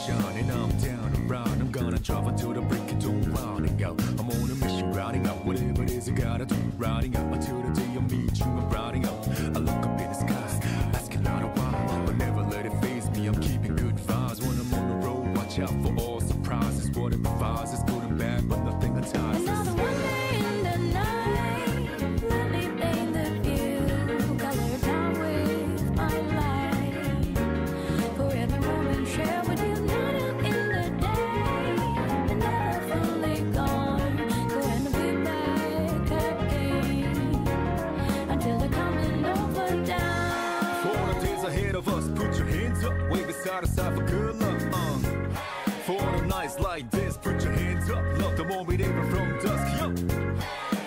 mission and I'm down and round. I'm gonna drive until the break of dawn, rounding out. I'm on a mission, rounding out whatever it is I gotta do, rounding out until the day I meet you. I'm rounding out. I look up in the sky, asking out a why, but never let it faze me. I'm keeping good vibes when I'm on the road. Watch out for all surprises. Whatever vibes is good and bad, but nothing entices. Another one day in the night, let me paint the view, color down with my light. For every moment shared with you, not out in the day, and never fully gone. Going to be back again until the coming over down. For all the days ahead of us, put your hands up, wave it side to side for good luck. For the nights like this, put your hands up, love the moment even from dusk. Yo,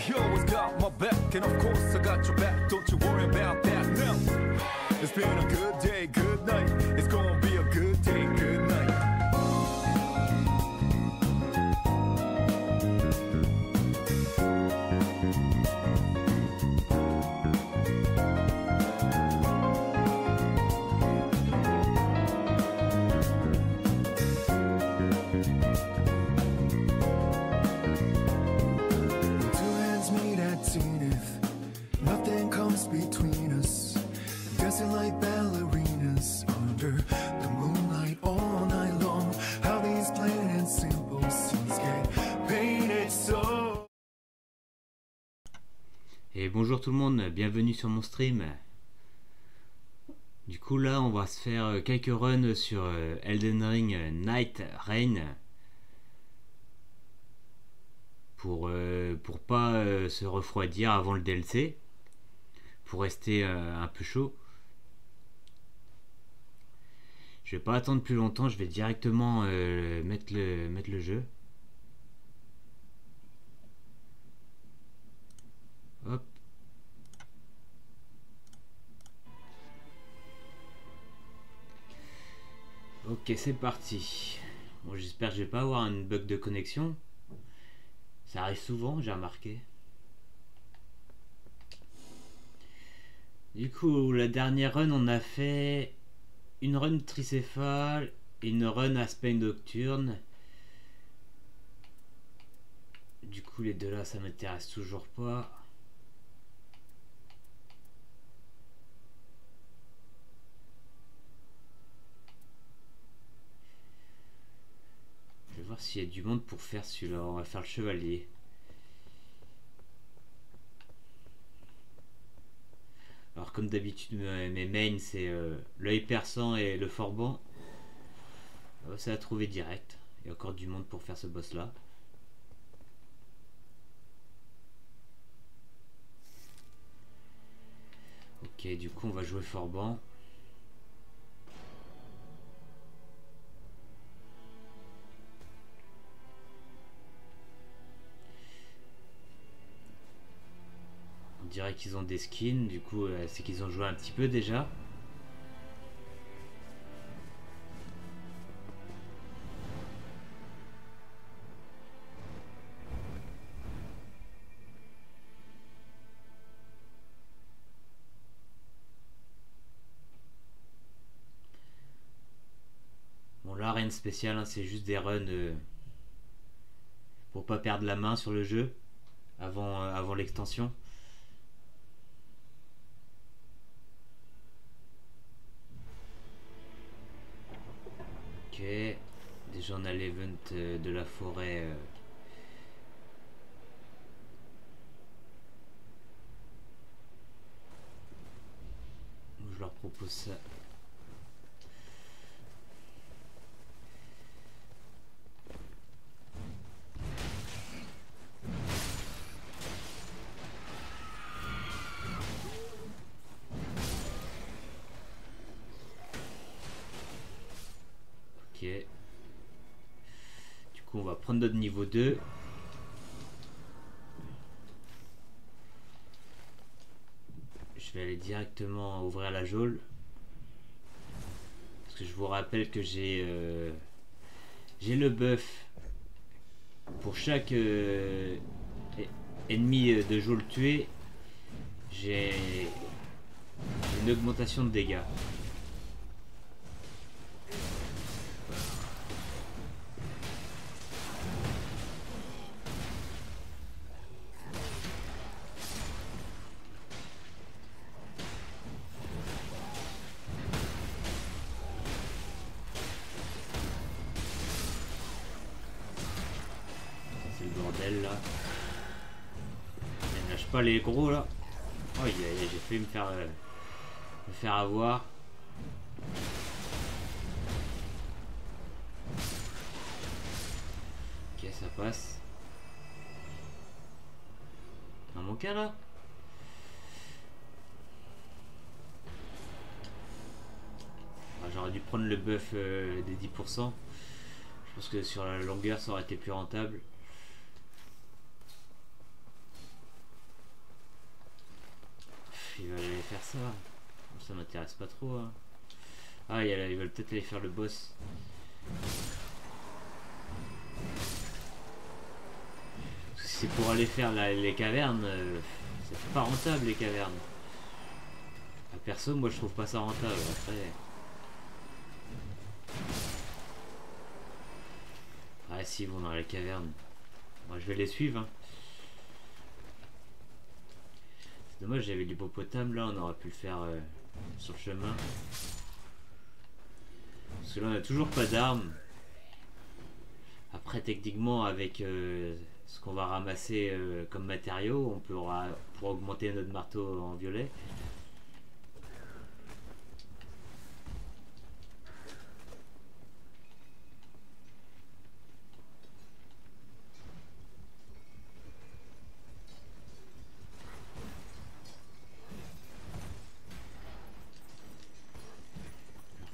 you always got my back, and of course I got your back. Don't you worry about that now. It's been a good day, good night. It's gonna be a good day, good night. Nothing comes between us, dancing like ballerinas under the moonlight all night long. How these plain and simple scenes get painted so. Et bonjour tout le monde, bienvenue sur mon stream. Du coup là on va se faire quelques runs sur Elden Ring Night Rain pour pas se refroidir avant le DLC, pour rester un peu chaud. Je vais pas attendre plus longtemps, je vais directement mettre le jeu. Hop. Ok, c'est parti. Bon, j'espère que je vais pas avoir un bug de connexion. Ça arrive souvent, j'ai remarqué. Du coup, la dernière run, on a fait une run tricéphale et une run aspect nocturne. Du coup, les deux là, ça m'intéresse toujours pas. Je vais voir s'il y a du monde pour faire celui-là. On va faire le chevalier. Alors comme d'habitude mes mains c'est l'œil perçant et le forban. Ça a trouvé direct. Il y a encore du monde pour faire ce boss là. Ok, du coup on va jouer forban. On dirait qu'ils ont des skins, du coup c'est qu'ils ont joué un petit peu déjà. Bon là rien de spécial, hein, c'est juste des runs pour pas perdre la main sur le jeu avant l'extension. Ok, déjà on a l'event de la forêt. Je leur propose ça. Ok. Du coup on va prendre notre niveau 2. Je vais aller directement ouvrir la geôle. Parce que je vous rappelle que j'ai le buff. Pour chaque ennemi de geôle tué, j'ai une augmentation de dégâts. bordel là. Ne lâche pas les gros là. Oh, j'ai failli me faire avoir. Ok, ça passe. Dans mon cas là. Ah, j'aurais dû prendre le buff des 10%. Je pense que sur la longueur ça aurait été plus rentable. Il va aller faire ça. Ça m'intéresse pas trop. Hein. Ah, ils veulent peut-être aller faire le boss. C'est pour aller faire les cavernes. C'est pas rentable les cavernes. À perso, moi je trouve pas ça rentable. Après. Ah si, ils vont dans les cavernes. Moi je vais les suivre. Hein. C'est dommage, j'avais l'hippopotame là, on aurait pu le faire sur le chemin. Parce que là on a toujours pas d'armes. Après techniquement avec ce qu'on va ramasser comme matériaux, on pourra augmenter notre marteau en violet.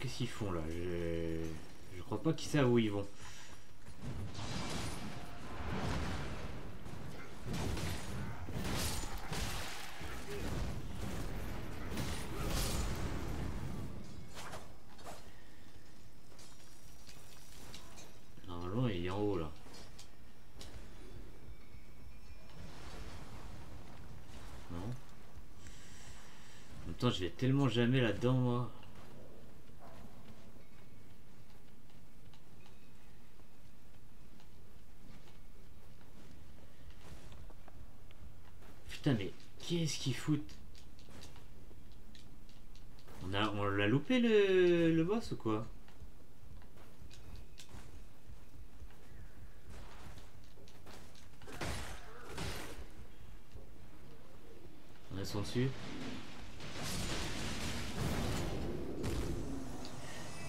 Qu'est-ce qu'ils font là? Je crois pas qu'ils savent où ils vont. Normalement il est en haut là. Non. En même temps je vais tellement jamais là-dedans moi. Putain mais qu'est-ce qu'ils foutent? On l'a loupé le boss ou quoi? On est son dessus.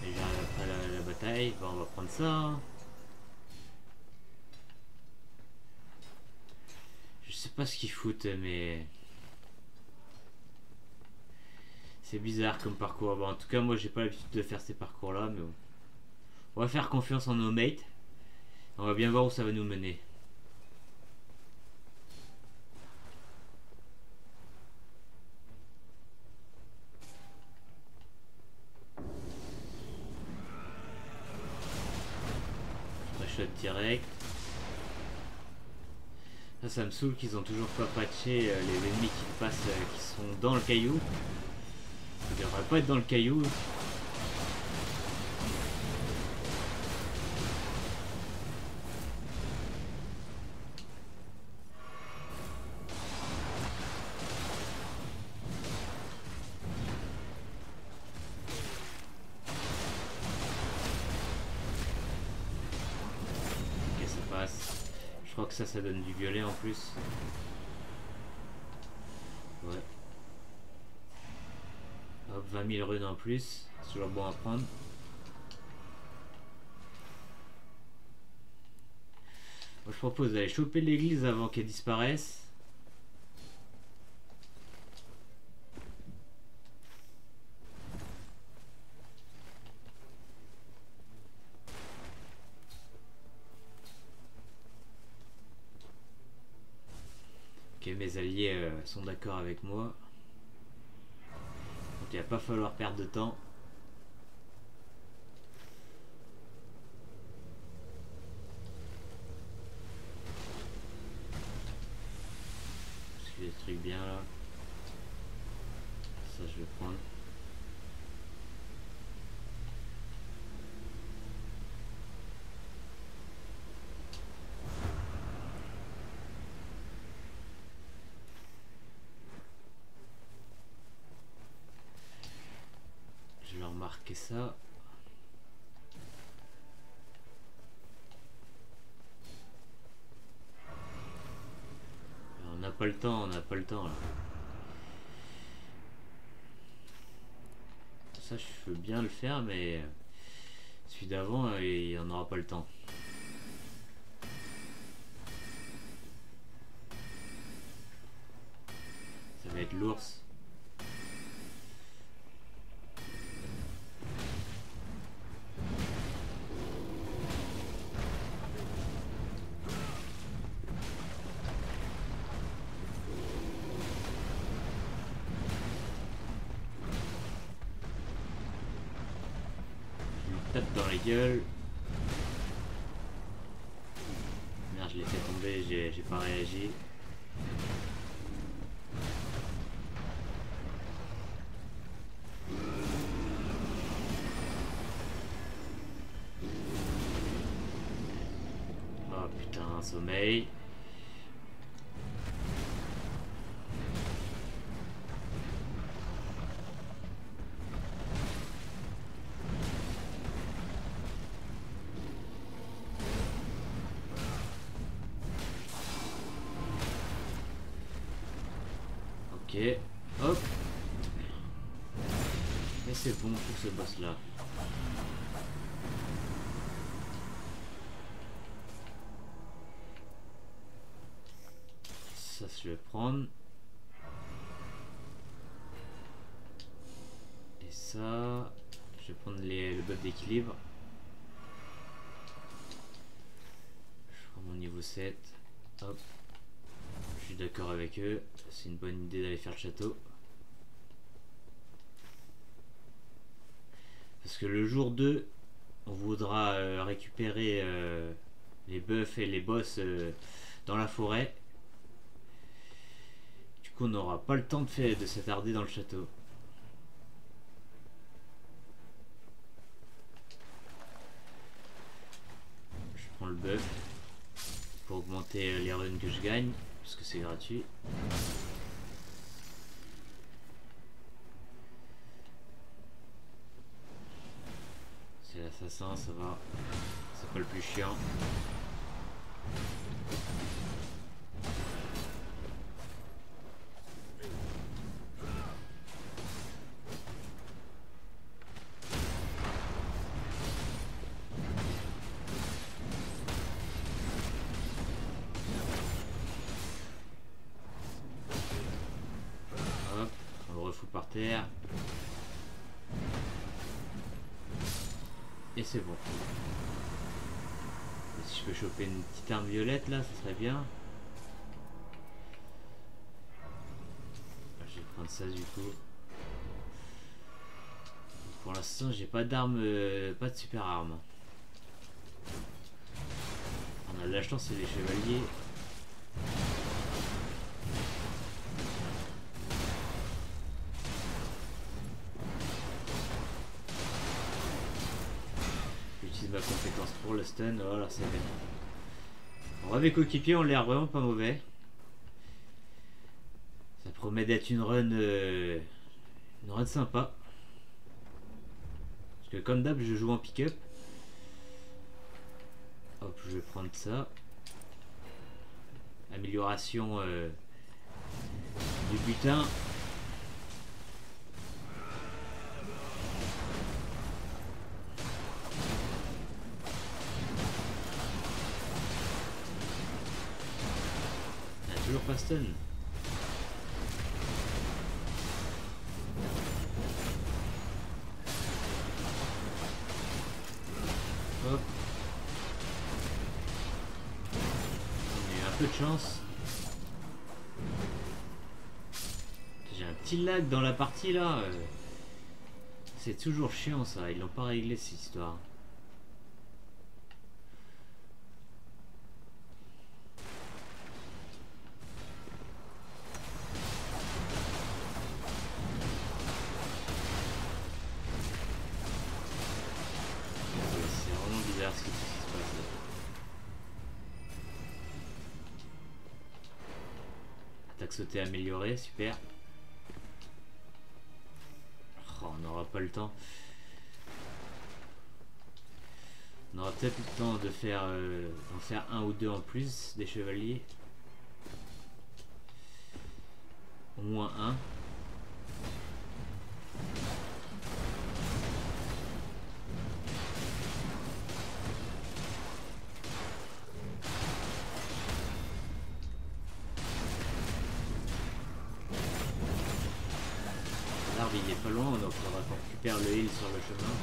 Et j'arrive après la bataille. Bon, on va prendre ça. Hein. Je sais pas ce qu'ils foutent mais... C'est bizarre comme parcours. Bon, en tout cas, moi, j'ai pas l'habitude de faire ces parcours-là, mais bon. On va faire confiance en nos mates. On va bien voir où ça va nous mener. Shot direct. Ça me saoule qu'ils ont toujours pas patché les ennemis qui passent, qui sont dans le caillou. Ils devraient pas être dans le caillou. Ok, ça passe. Je crois que ça donne du violet en plus. Ouais. Hop, 20 000 runes en plus. C'est toujours bon à prendre. Moi, je propose d'aller choper l'église avant qu'elle disparaisse. Ok, mes alliés sont d'accord avec moi. Donc il va pas falloir perdre de temps. Des trucs bien là. Ça je vais prendre. Je vais remarquer ça. pas le temps, on n'a pas le temps là. Ça, je veux bien le faire, mais celui d'avant, il en aura pas le temps. Ça va être l'ours. Tape dans la gueule. Merde, je l'ai fait tomber, j'ai pas réagi. Oh putain, sommeil. Ok, hop. Et c'est bon pour ce boss là. Ça je vais prendre. Et ça, je vais prendre le bot d'équilibre. Je prends mon niveau 7. Hop. Je suis d'accord avec eux, c'est une bonne idée d'aller faire le château. Parce que le jour 2, on voudra récupérer les buffs et les boss dans la forêt. Du coup, on n'aura pas le temps de s'attarder dans le château. Je prends le buff pour augmenter les runs que je gagne. Parce que c'est gratuit. C'est l'assassin, ça va. C'est pas le plus chiant. Par terre. Et c'est bon. Et si je peux choper une petite arme violette là, ça serait bien. Je vais prendre ça du coup. Pour l'instant j'ai pas d'arme, pas de super arme. On a de la chance, c'est des chevaliers. Ma compétence pour le stun, voilà, c'est bien. Alors, mes coéquipiers ont l'air vraiment pas mauvais. Ça promet d'être une run sympa. Parce que comme d'hab, je joue en pick-up. Hop, je vais prendre ça. Amélioration du butin. Toujours pas stun. Hop. On a eu un peu de chance. J'ai un petit lag dans la partie là. C'est toujours chiant ça, ils l'ont pas réglé cette histoire. Ce qui se passe là. Attaque sautée améliorée, super. Oh, on n'aura pas le temps. On aura peut-être le temps de en faire un ou deux en plus des chevaliers. Au moins un. L'arbre il est pas loin, donc il faudra qu'on récupère le heal sur le chemin.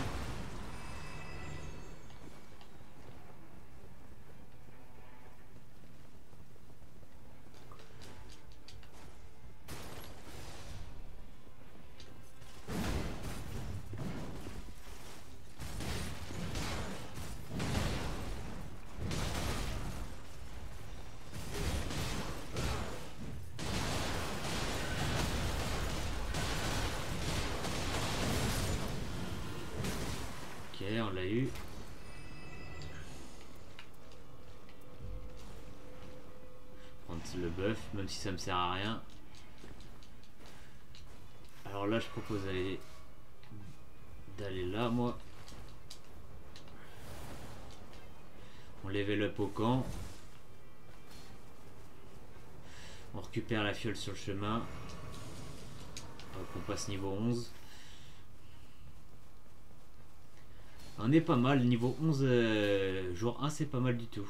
Ok, on l'a eu. Prendre le buff, même si ça me sert à rien. Alors là, je propose d'aller là, moi. On level up au camp. On récupère la fiole sur le chemin. Hop, on passe niveau 11. On est pas mal, niveau 11 jour 1 c'est pas mal du tout.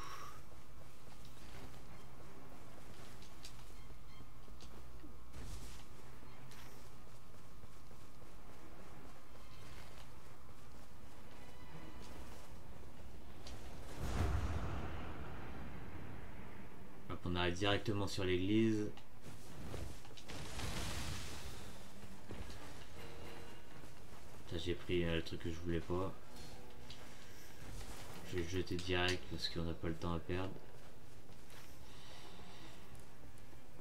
Hop, on arrive directement sur l'église. J'ai pris le truc que je voulais pas. Je vais le jeter direct parce qu'on n'a pas le temps à perdre.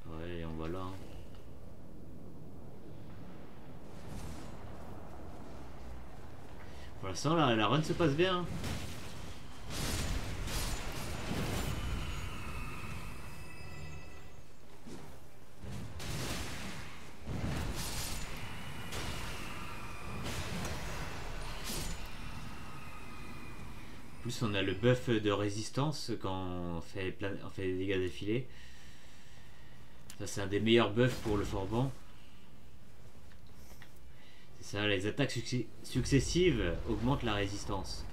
Ouais, et on va là. Hein. Pour l'instant, la run se passe bien. Hein. Plus on a le buff de résistance quand on fait des dégâts d'affilée. Ça c'est un des meilleurs buffs pour le Forban. C'est ça, les attaques successives augmentent la résistance.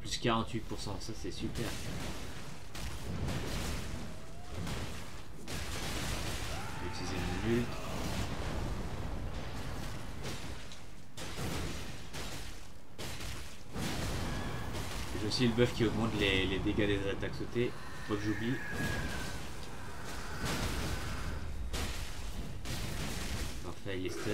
Plus 48%, ça c'est super. Je vais utiliser une ult. J'ai aussi le buff qui augmente les dégâts des attaques sautées. Faut pas que j'oublie. Parfait, il est stun.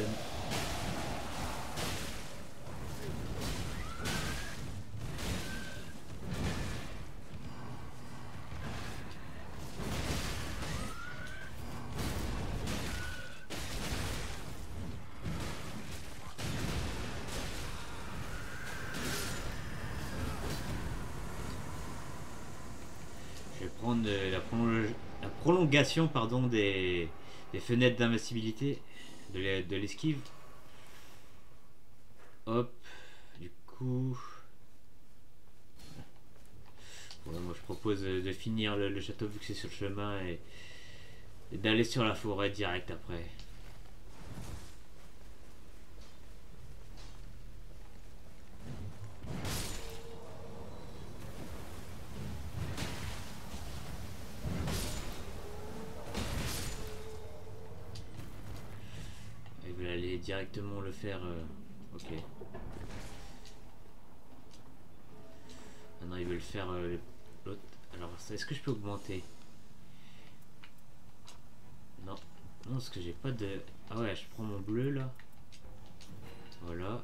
Prendre la prolongation pardon, des fenêtres d'invincibilité de l'esquive. Hop, du coup. Bon, moi je propose de finir le château vu que c'est sur le chemin et d'aller sur la forêt direct après. Directement le faire ok, maintenant il veut le faire l'autre. Alors est-ce que je peux augmenter? Non, parce que j'ai pas de... Ah ouais, je prends mon bleu là, voilà,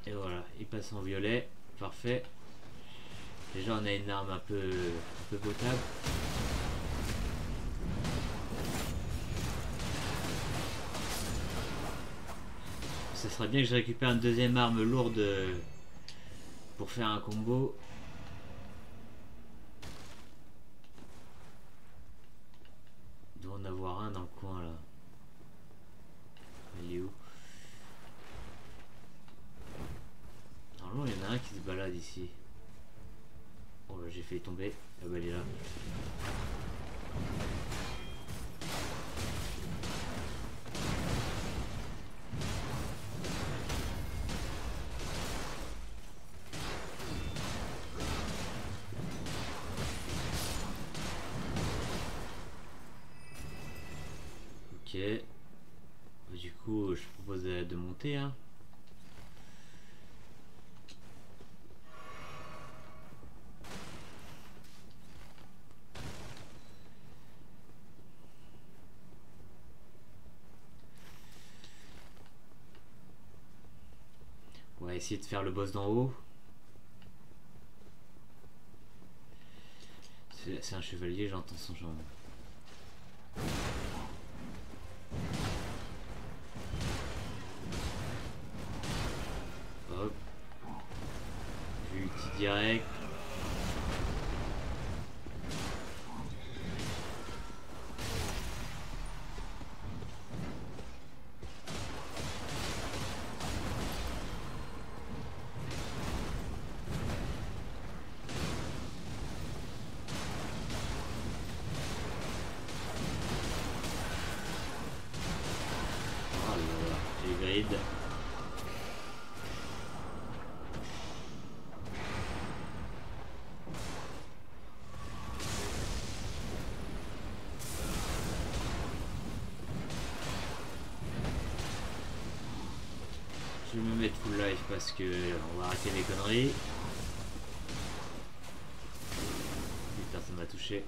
et voilà, il passe en violet, parfait. Déjà on a une arme un peu potable. Ça serait bien que je récupère une deuxième arme lourde pour faire un combo. Il doit en avoir un dans le coin là. Il est où? Normalement il y en a un qui se balade ici. Oh là j'ai failli tomber. Ah bah il est là. Ok. Du coup, je propose de monter, hein. On va essayer de faire le boss d'en haut. C'est un chevalier, j'entends son genre. Hop. J'ai eu petit direct. Oh là là, j'ai grid. Je vais me mettre full life parce que on va arrêter les conneries. Putain, ça m'a touché.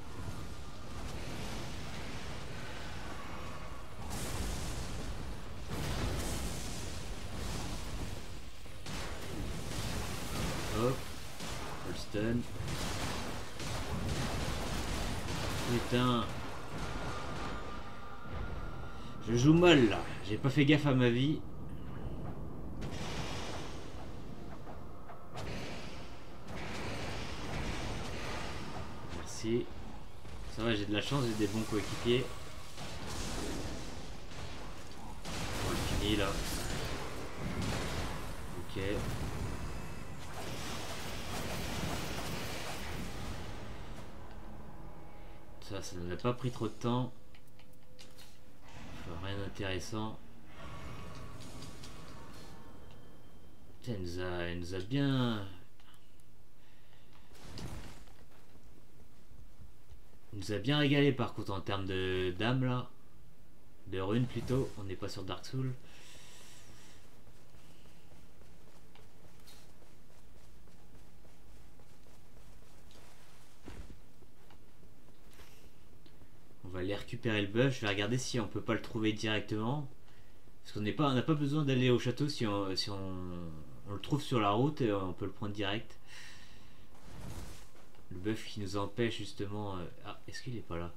Hop, full stun. Putain. Je joue mal là, j'ai pas fait gaffe à ma vie. Merci. Ça va, j'ai de la chance, j'ai des bons coéquipiers. On le finit là. Ok. Ça n'a pas pris trop de temps. Enfin, rien d'intéressant. Putain, elle nous a bien... Il nous a bien régalé par contre en termes de d'âme là. De runes plutôt. On n'est pas sur Dark Souls. On va aller récupérer le buff. Je vais regarder si on peut pas le trouver directement. Parce qu'on n'a pas besoin d'aller au château si on le trouve sur la route et on peut le prendre direct. Le buff qui nous empêche justement... Ah, est-ce qu'il est pas là?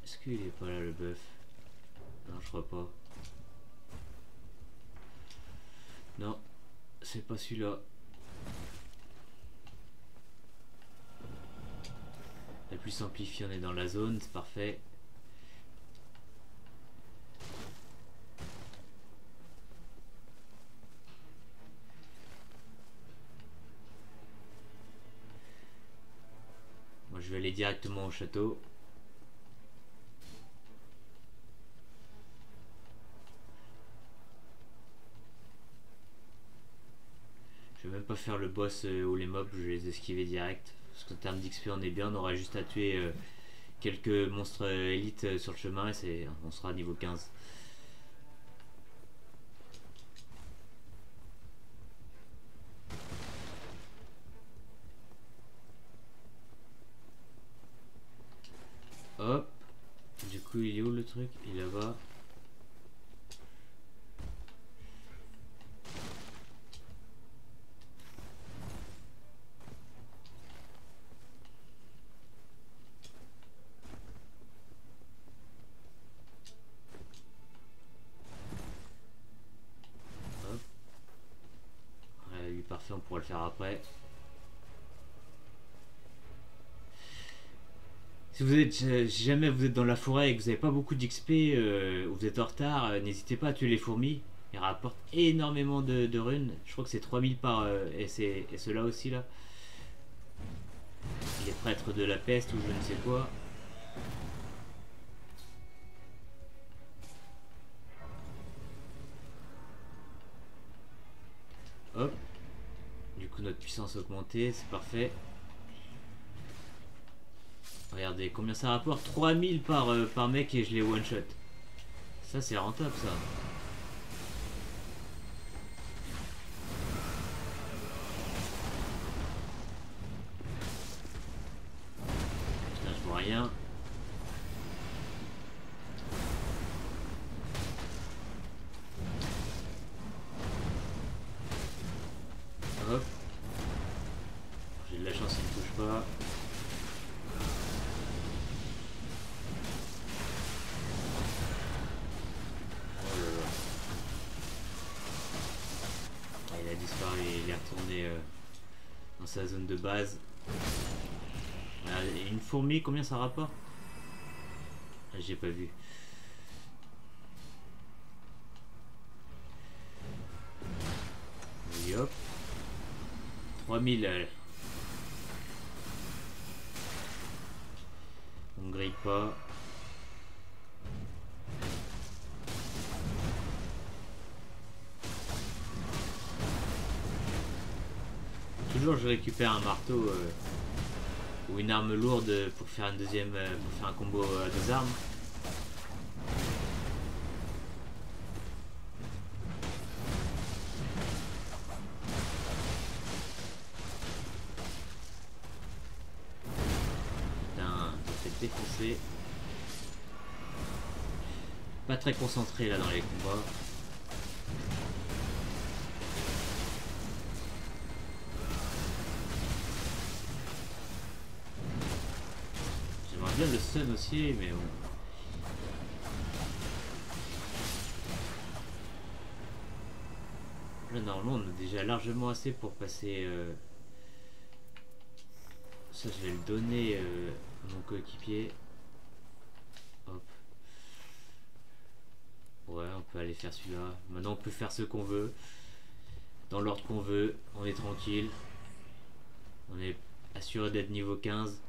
Est-ce qu'il est pas là le buff? Non, je crois pas. Non, c'est pas celui-là. La plus amplifiée, on est dans la zone, c'est parfait. Moi je vais aller directement au château. Je vais même pas faire le boss ou les mobs, je vais les esquiver direct. Parce qu'en termes d'XP on est bien, on aura juste à tuer quelques monstres élites sur le chemin et on sera à niveau 15. Hop. Du coup il est où le truc? Il est là-bas. Hop. Ouais, lui parfait, on pourra le faire après. Si vous êtes, si jamais vous êtes dans la forêt et que vous n'avez pas beaucoup d'XP ou vous êtes en retard, n'hésitez pas à tuer les fourmis. Il rapporte énormément de runes. Je crois que c'est 3000 par... et ceux-là aussi, là. Les prêtres de la peste ou je ne sais quoi. Hop. Du coup, notre puissance augmentée, c'est parfait. Regardez, combien ça rapporte? 3000 par mec et je les one-shot. Ça, c'est rentable, ça. Putain, je vois rien. Hop. J'ai de la chance, il ne touche pas. Oh là là. Ah, il a disparu, il est retourné dans sa zone de base. Ah, une fourmi, combien ça rapporte? Ah, j'ai pas vu. Et hop. 3000. On grille pas. Toujours je récupère un marteau ou une arme lourde pour faire une deuxième pour faire un combo à deux armes. Putain, je fait défoncer. Pas très concentré là dans les combats. Bien le stun aussi, mais bon. Là, normalement, on a déjà largement assez pour passer. Ça, je vais le donner à mon coéquipier. Hop. Ouais, on peut aller faire celui-là. Maintenant, on peut faire ce qu'on veut. Dans l'ordre qu'on veut. On est tranquille. On est assuré d'être niveau 15.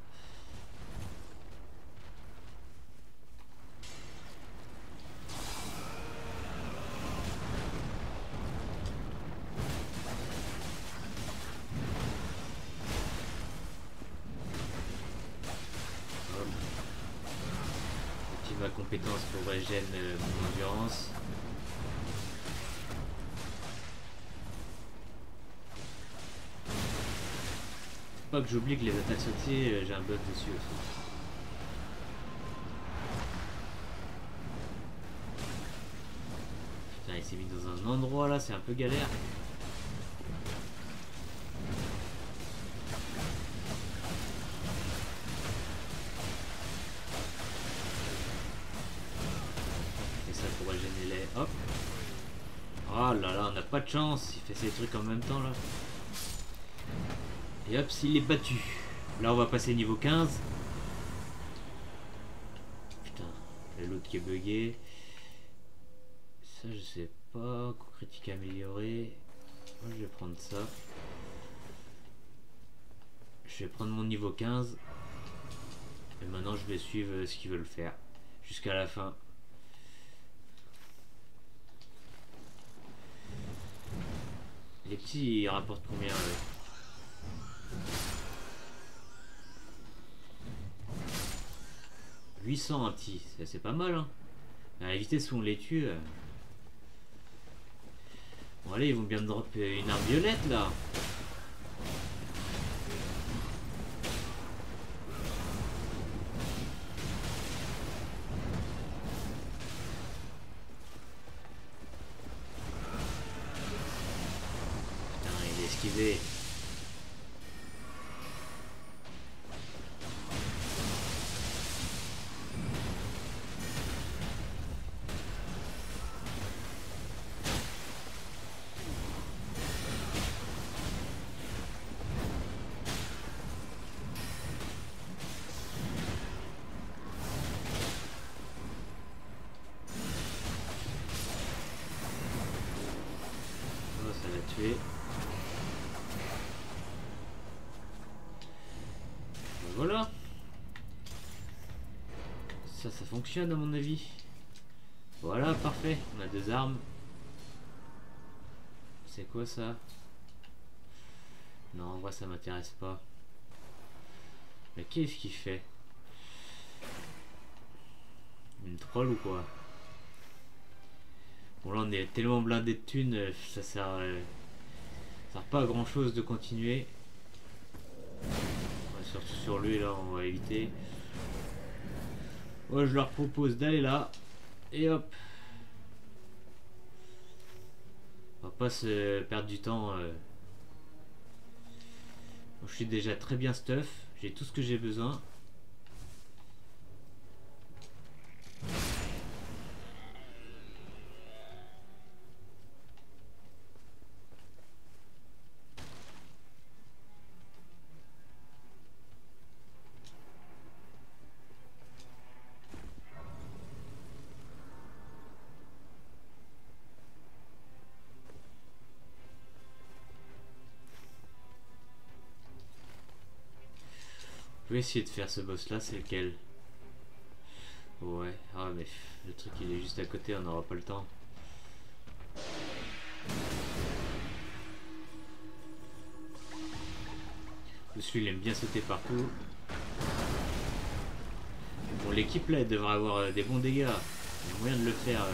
Ma compétence pour régène mon endurance. Faut pas que j'oublie que les attaques sautées, j'ai un buff dessus aussi. Putain, il s'est mis dans un endroit là, c'est un peu galère. Hop. Oh là là, on n'a pas de chance. Il fait ses trucs en même temps là. Et hop, s'il est battu. Là, on va passer niveau 15. Putain, l'autre qui est bugué. Ça, je sais pas. Coup critique amélioré. Moi, je vais prendre ça. Je vais prendre mon niveau 15. Et maintenant, je vais suivre ce qu'ils veulent faire. Jusqu'à la fin. Les petits, ils rapportent combien 800 un petit, c'est pas mal hein. À la vitesse où on les tue. Bon allez, ils vont bien me dropper une arme violette là. Esquiver. fait. Ben voilà. Ça fonctionne à mon avis. Voilà, parfait. On a 2 armes. C'est quoi ça? Non, en vrai ça m'intéresse pas. Mais qu'est-ce qu'il fait? Une troll ou quoi? Bon là on est tellement blindé de thunes, ça sert pas à grand chose de continuer. Ouais, surtout sur lui là, on va éviter. Ouais, je leur propose d'aller là. Et hop. On va pas se perdre du temps. Je suis déjà très bien stuff. J'ai tout ce que j'ai besoin. Je vais essayer de faire ce boss là, c'est lequel? Ouais, ah mais le truc il est juste à côté, on n'aura pas le temps. Celui il aime bien sauter partout. Bon, l'équipe là elle devrait avoir des bons dégâts. Il y a moyen de le faire.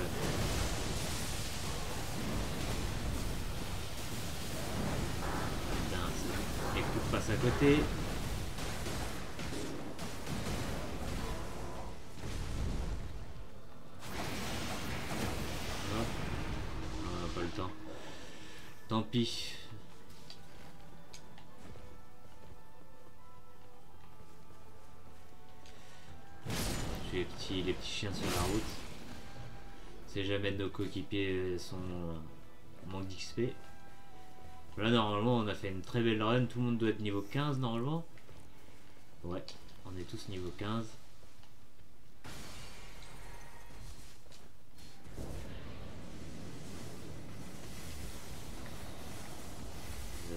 Putain, écoute, passe à côté. Tant pis. J'ai les petits chiens sur la route. C'est jamais nos coéquipiers sont en manque d'XP. Là normalement on a fait une très belle run. Tout le monde doit être niveau 15 normalement. Ouais, on est tous niveau 15.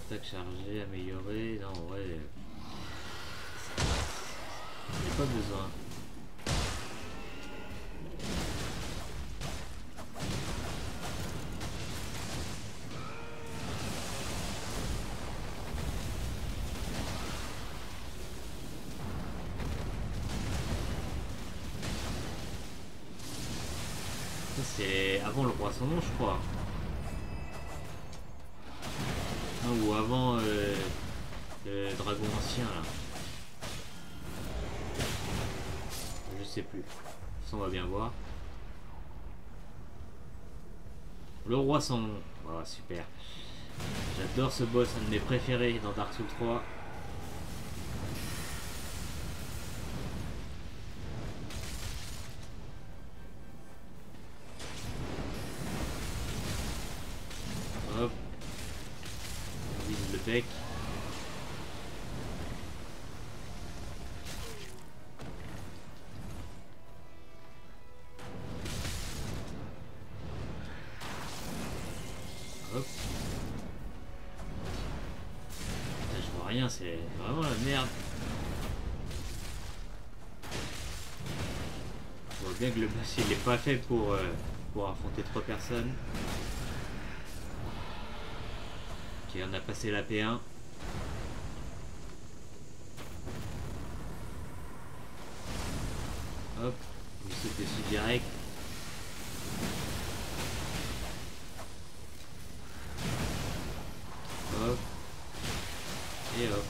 Attaque chargée, améliorée, non en vrai il n'y a pas besoin. Ça c'est avant le roi sans nom je crois. Ou avant le dragon ancien là. Je sais plus. Ça on va bien voir. Le roi sans nom. Oh, super. J'adore ce boss, un de mes préférés dans Dark Souls 3. Hop. Bibliothèque. Hop. Putain, je vois rien, c'est vraiment la merde. Je vois bien que le boss il est pas fait pour affronter 3 personnes. Ok, on a passé la P1. Hop, on saute dessus direct. Hop. Et hop.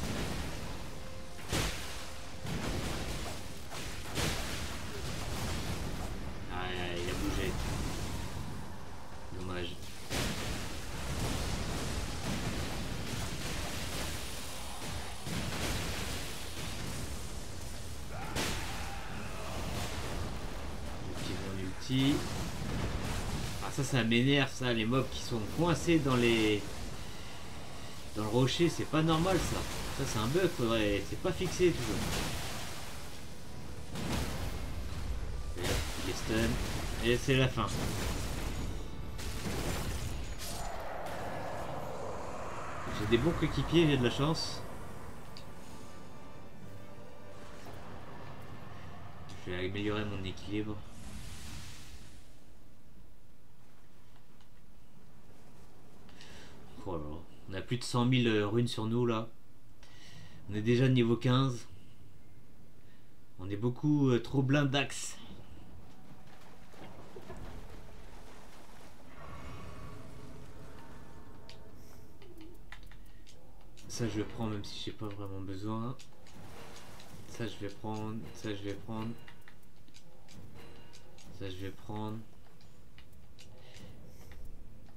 Ah, il a bougé. Dommage. Ah ça m'énerve ça, les mobs qui sont coincés dans le rocher, c'est pas normal ça. Ça c'est un bug, faudrait. C'est pas fixé toujours. Et hop, il est stun. Et c'est la fin. J'ai des bons coéquipiers, j'ai de la chance. Je vais améliorer mon équilibre. Oh là là. On a plus de 100 000 runes sur nous là. On est déjà niveau 15. On est beaucoup trop blindax. Ça je vais prendre même si j'ai pas vraiment besoin. Ça je vais prendre. Ça je vais prendre. Ça je vais prendre.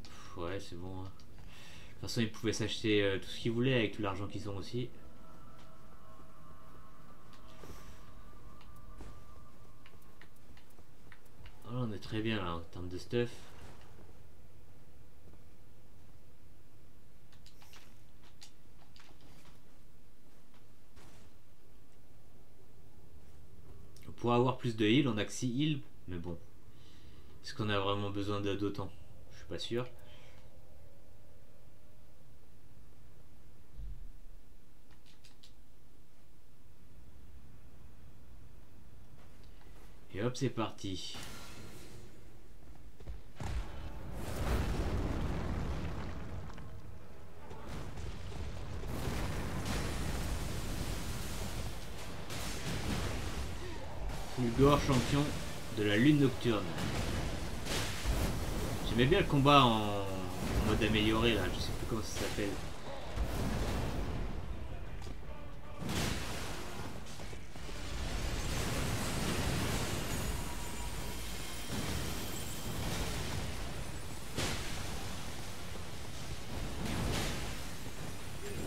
Pff, ouais c'est bon. Hein. De toute façon ils pouvaient s'acheter tout ce qu'ils voulaient avec tout l'argent qu'ils ont aussi. Oh, on est très bien là en termes de stuff. Pour avoir plus de heal, on a que 6 heals, mais bon. Est-ce qu'on a vraiment besoin d'autant? Je suis pas sûr. Et hop, c'est parti. Fulgor, champion de la lune nocturne. J'aimais bien le combat en mode amélioré là, je sais plus comment ça s'appelle.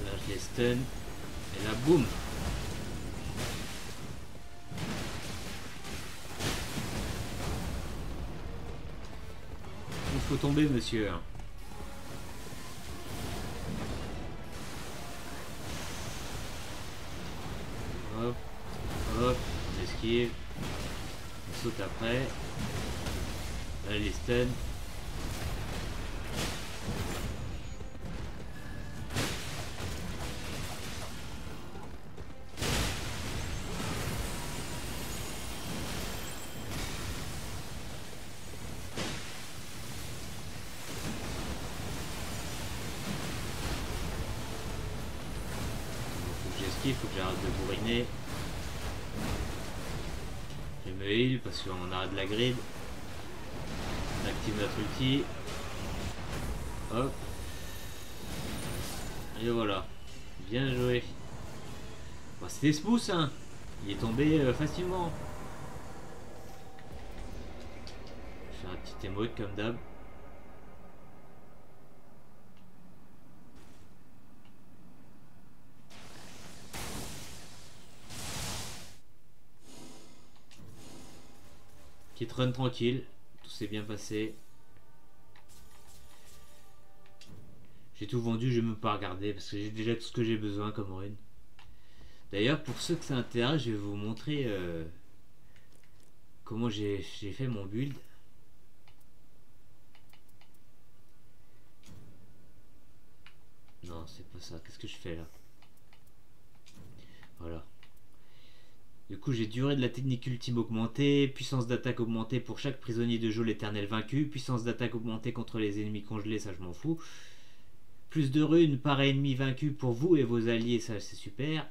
Là je les stun. Et là boum. Faut tomber monsieur. Hop, hop, on esquive. On saute après. Là les stun. Il faut que j'arrête de bourriner. Je me heal parce qu'on arrête de la grid. On active notre ulti. Hop. Et voilà. Bien joué. Bon, c'était smooth hein. Il est tombé facilement. Je vais faire un petit émote comme d'hab. Petite run tranquille, tout s'est bien passé. J'ai tout vendu, je vais même pas regarder parce que j'ai déjà tout ce que j'ai besoin comme rune. D'ailleurs, pour ceux que ça intéresse, je vais vous montrer comment j'ai fait mon build. Non, c'est pas ça. Qu'est-ce que je fais là? Voilà. Du coup, j'ai durée de la technique ultime augmentée, puissance d'attaque augmentée pour chaque prisonnier de jeu l'éternel vaincu, puissance d'attaque augmentée contre les ennemis congelés, ça je m'en fous. Plus de runes par ennemi vaincu pour vous et vos alliés, ça c'est super.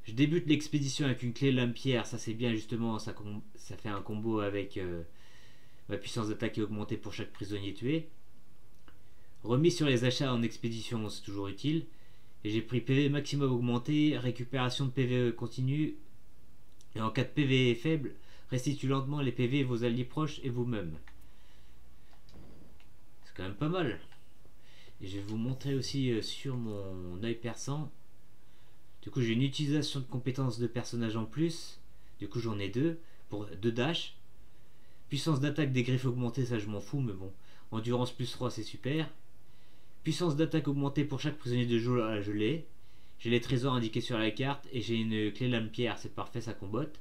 Je débute l'expédition avec une clé lame pierre, ça c'est bien justement, ça fait un combo avec ma puissance d'attaque est augmentée pour chaque prisonnier tué. Remis sur les achats en expédition, c'est toujours utile. Et j'ai pris PV maximum augmenté, récupération de PV continue. Et en cas de PV faible, restitue lentement les PV, vos alliés proches et vous-même. C'est quand même pas mal. Et je vais vous montrer aussi sur mon œil perçant. Du coup j'ai une utilisation de compétences de personnage en plus. Du coup j'en ai deux. Pour 2 dash. Puissance d'attaque des griffes augmentées, ça je m'en fous, mais bon. Endurance plus 3 c'est super. Puissance d'attaque augmentée pour chaque prisonnier de jeu, là je l'ai. J'ai les trésors indiqués sur la carte et j'ai une clé lame pierre, c'est parfait, ça combotte.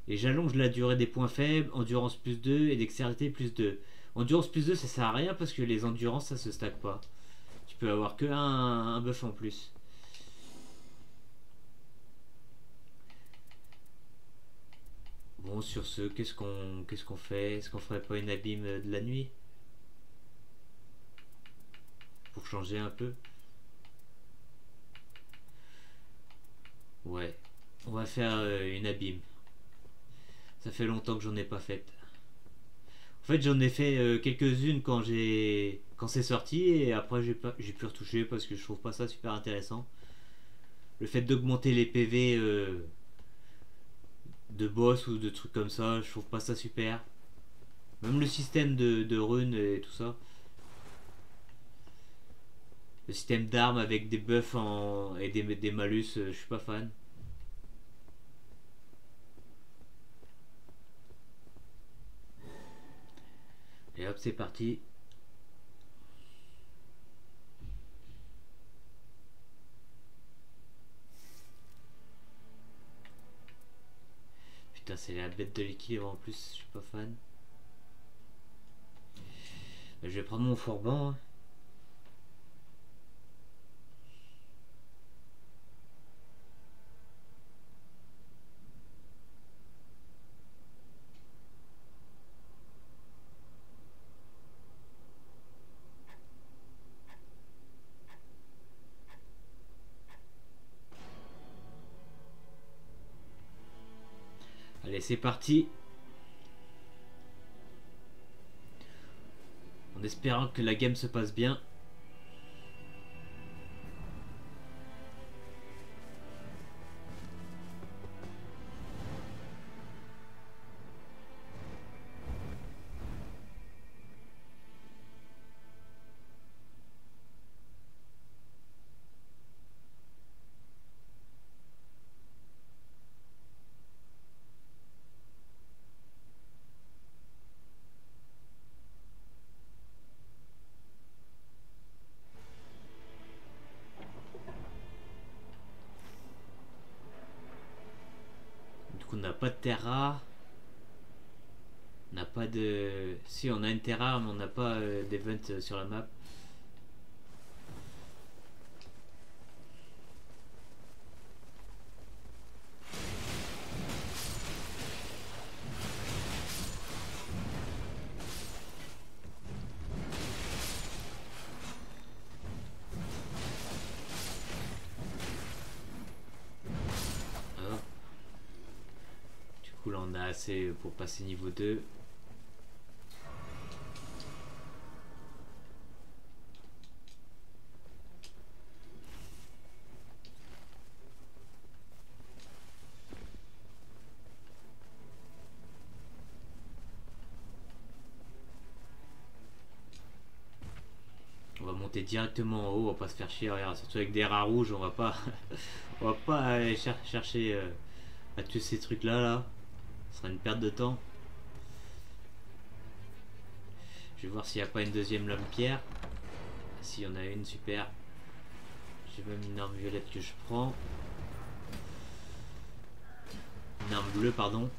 Et j'allonge la durée des points faibles, endurance plus 2 et dextérité plus 2. Endurance plus 2 ça sert à rien parce que les endurances ça se stack pas. Tu peux avoir que un buff en plus. Bon, sur ce, qu'est-ce qu'on fait? Est-ce qu'on ferait pas une abîme de la nuit? Pour changer un peu. Ouais, on va faire une abîme. Ça fait longtemps que j'en ai pas faite. En fait, j'en ai fait quelques-unes quand c'est sorti et après j'ai pu retoucher parce que je trouve pas ça super intéressant. Le fait d'augmenter les PV de boss ou de trucs comme ça, je trouve pas ça super. Même le système de runes et tout ça. Le système d'armes avec des buffs et des malus, je suis pas fan. Et hop, c'est parti. Putain, c'est la bête de l'équilibre en plus, je suis pas fan. Je vais prendre mon fourban. Hein. Allez, c'est parti. En espérant que la game se passe bien. Du coup, on n'a pas de terre rare. On n'a pas de... Si, on a une terre rare, mais on n'a pas d'event sur la map. Hop. Du coup, là, on a assez pour passer niveau 2. On va monter directement en haut, on va pas se faire chier, regarde, surtout avec des rats rouges, on va pas on va pas aller chercher à tuer ces trucs là. Ce sera une perte de temps. Je vais voir s'il n'y a pas une deuxième lame pierre. S'il y en a une, super. J'ai même une arme violette que je prends. Une arme bleue, pardon.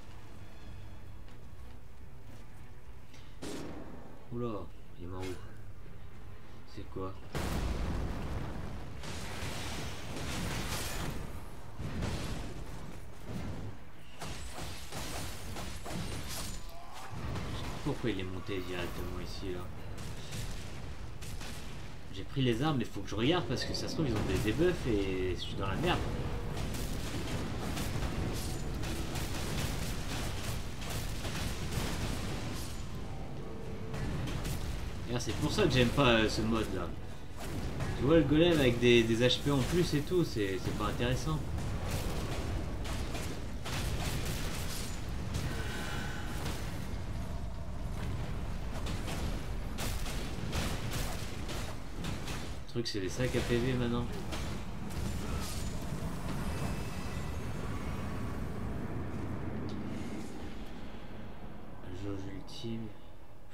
Oula, il est mort où? C'est quoi? Pourquoi il est monté directement ici là? J'ai pris les armes, mais faut que je regarde parce que ça se trouve ils ont des debuffs et je suis dans la merde. C'est pour ça que j'aime pas ce mode là. Tu vois le golem avec des HP en plus et tout, c'est pas intéressant. Le truc c'est des sacs à PV maintenant. Jauge ultime.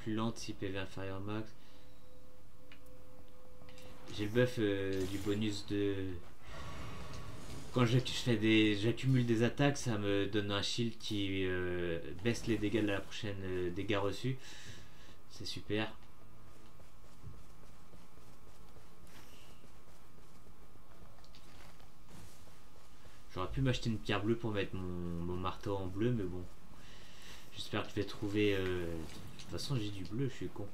Plus lente si PV inférieur max. J'ai le buff du bonus de... Quand j'accumule des attaques, ça me donne un shield qui baisse les dégâts de la prochaine dégâts reçus. C'est super. J'aurais pu m'acheter une pierre bleue pour mettre mon marteau en bleu, mais bon. J'espère que je vais trouver... De toute façon, j'ai du bleu, je suis con.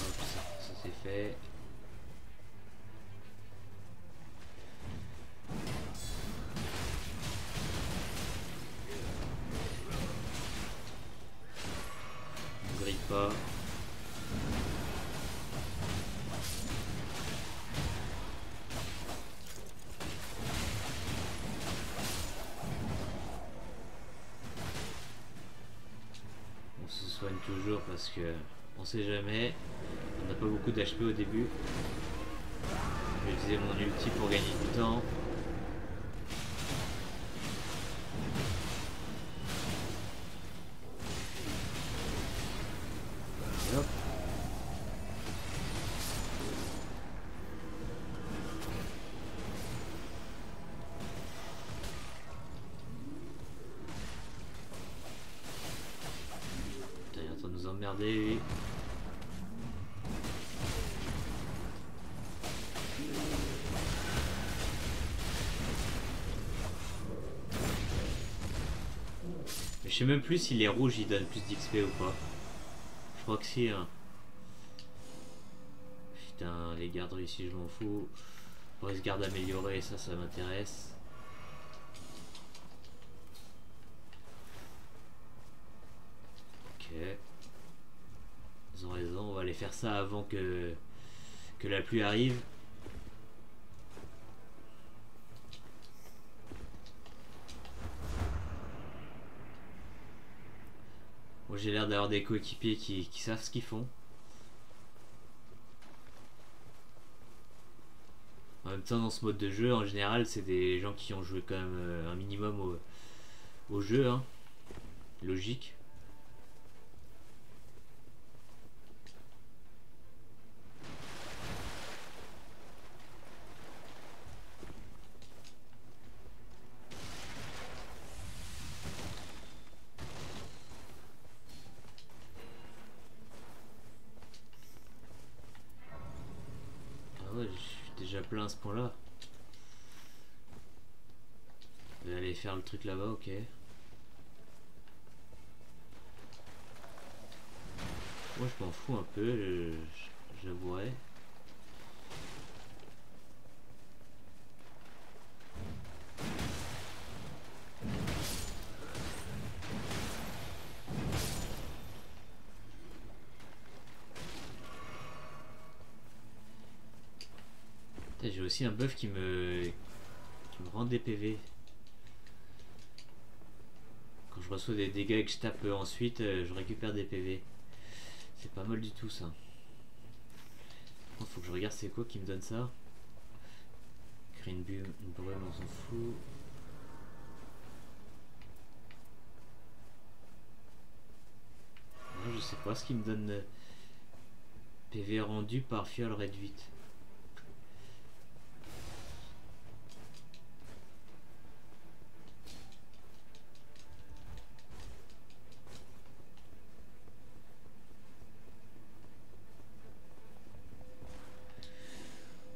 Hop, ça c'est fait. On grille pas. On se soigne toujours parce que on sait jamais. On n'a pas beaucoup d'HP au début. Je vais utiliser mon ulti pour gagner du temps. Et hop. Putain, il est en train de nous emmerder lui. Mais je sais même plus si les rouges ils donnent plus d'XP ou pas. Je crois que si. Hein. Putain, les gardes ici, je m'en fous. Brise garde améliorée, ça m'intéresse. Ok. Ils ont raison, on va aller faire ça avant que la pluie arrive. Bon, j'ai l'air d'avoir des coéquipiers qui savent ce qu'ils font. En même temps, dans ce mode de jeu, en général, c'est des gens qui ont joué quand même un minimum au jeu, hein. Logique. Ah ouais, je suis déjà plein à ce point-là. Je vais aller faire le truc là-bas, ok. Moi je m'en fous un peu, j'avouerai. J'ai aussi un buff qui me rend des PV. Quand je reçois des dégâts et que je tape ensuite, je récupère des PV. C'est pas mal du tout ça. Faut que je regarde c'est quoi qui me donne ça. Créer une brume, on s'en fout. Non, je sais pas ce qui me donne PV rendu par fiole réduite.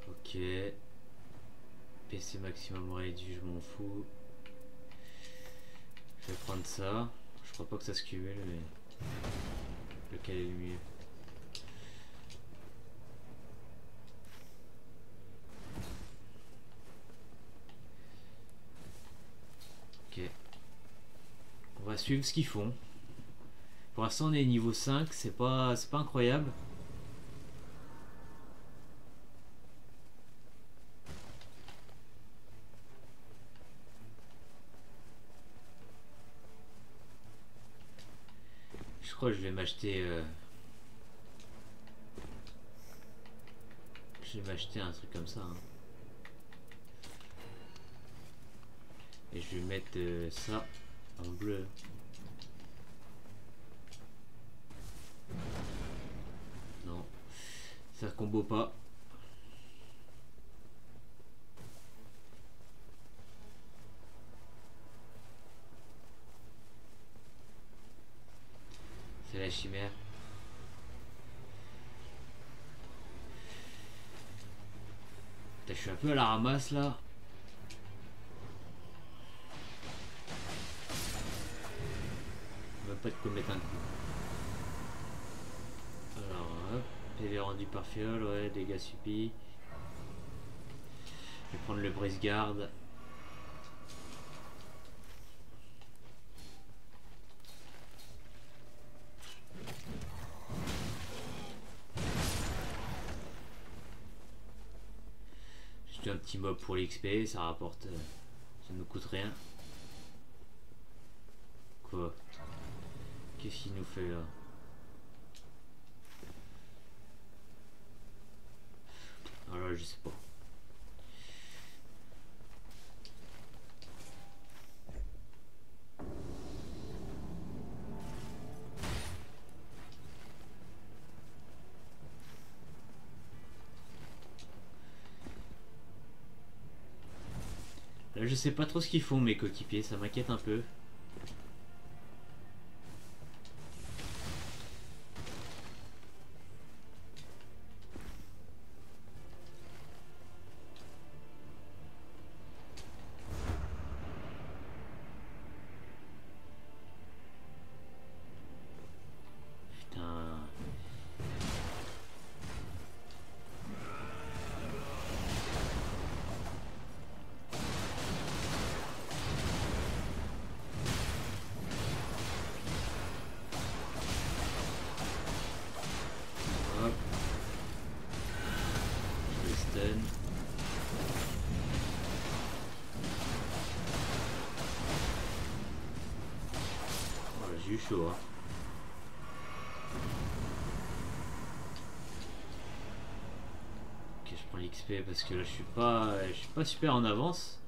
Ok. PC maximum réduit, je m'en fous. Je vais prendre ça. Je crois pas que ça se cumule, mais lequel est le mieux? Ok. On va suivre ce qu'ils font. Pour l'instant on est niveau 5, c'est pas incroyable. Je crois que je vais m'acheter un truc comme ça, hein. Et je vais mettre ça en bleu. Non, ça combo pas. la chimère. Putain, je suis un peu à la ramasse là. Même pas de quoi mettre un coup. Alors hop, PV rendu par fiole, ouais, dégâts subis. Je vais prendre le brise-garde. Juste un petit mob pour l'XP, ça rapporte. Ça nous coûte rien. Quoi? Qu'est-ce qu'il nous fait là? Alors je sais pas. Là je sais pas trop ce qu'ils font mes coéquipiers, ça m'inquiète un peu. Putain. Hop. Je le stun. Voilà, j'ai eu chaud hein. Ok, je prends l'XP parce que là je suis pas super en avance.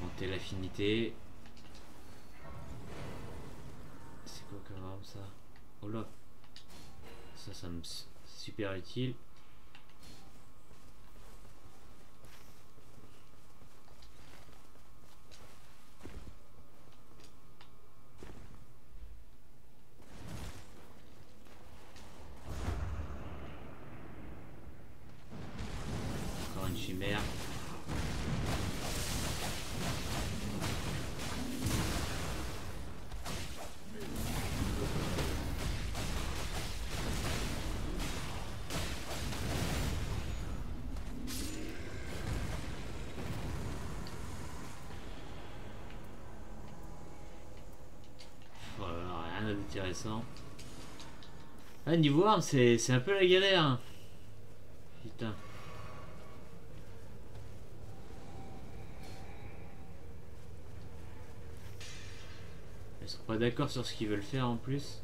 Monter l'affinité. C'est quoi comme arme ça? Oh là. Ça me super utile. Encore une chimère. Voilà, rien d'intéressant. Ah, niveau arme, c'est un peu la galère. Hein. Putain. Ils sont pas d'accord sur ce qu'ils veulent faire en plus.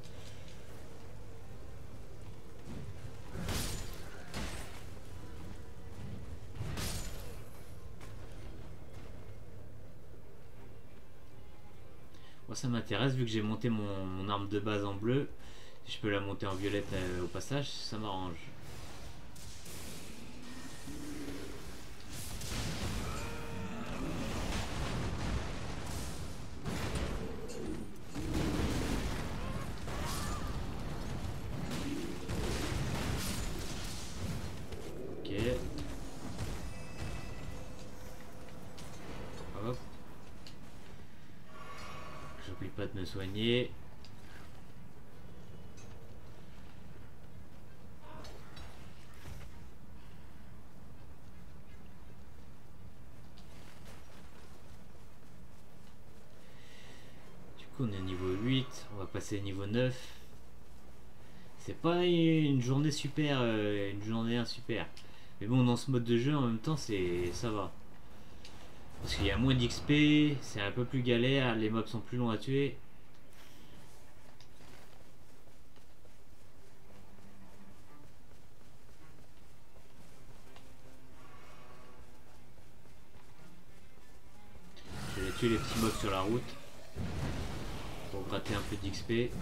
Moi ça m'intéresse vu que j'ai monté mon arme de base en bleu. Si je peux la monter en violette au passage, ça m'arrange. Ok. Hop. J'oublie pas de me soigner. On est niveau 8, on va passer au niveau 9. C'est pas une journée super, une journée super. Mais bon, dans ce mode de jeu, en même temps, ça va. Parce qu'il y a moins d'XP, c'est un peu plus galère, les mobs sont plus longs à tuer. Je vais tuer les petits mobs sur la route. gratter un peu d'XP.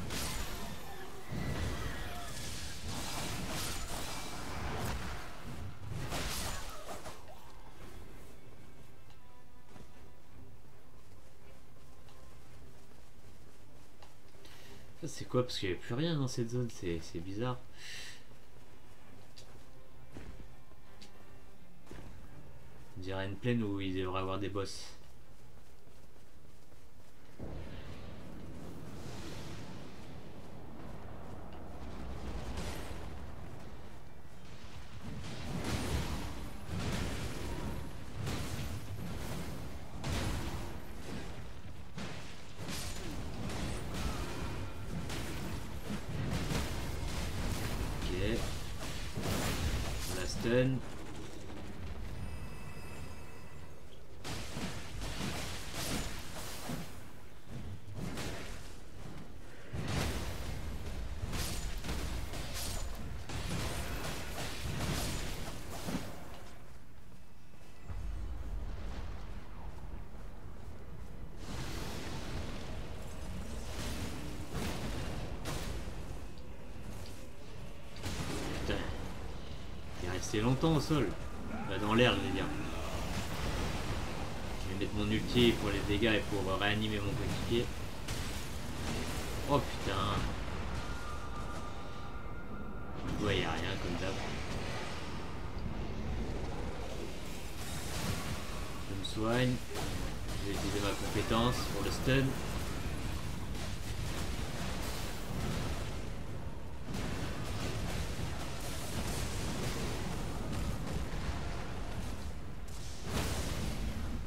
Ça c'est quoi? Parce qu'il n'y avait plus rien dans cette zone, c'est bizarre. On dirait une plaine où il devrait y avoir des boss. Ok. On la stun. Putain, il est resté longtemps au sol. Bah, dans l'air, je veux dire. Je vais mettre mon ulti pour les dégâts et pour réanimer mon coéquipier. Oh putain. Ouais, y a rien comme d'hab. Je me soigne. Je vais utiliser ma compétence pour le stun.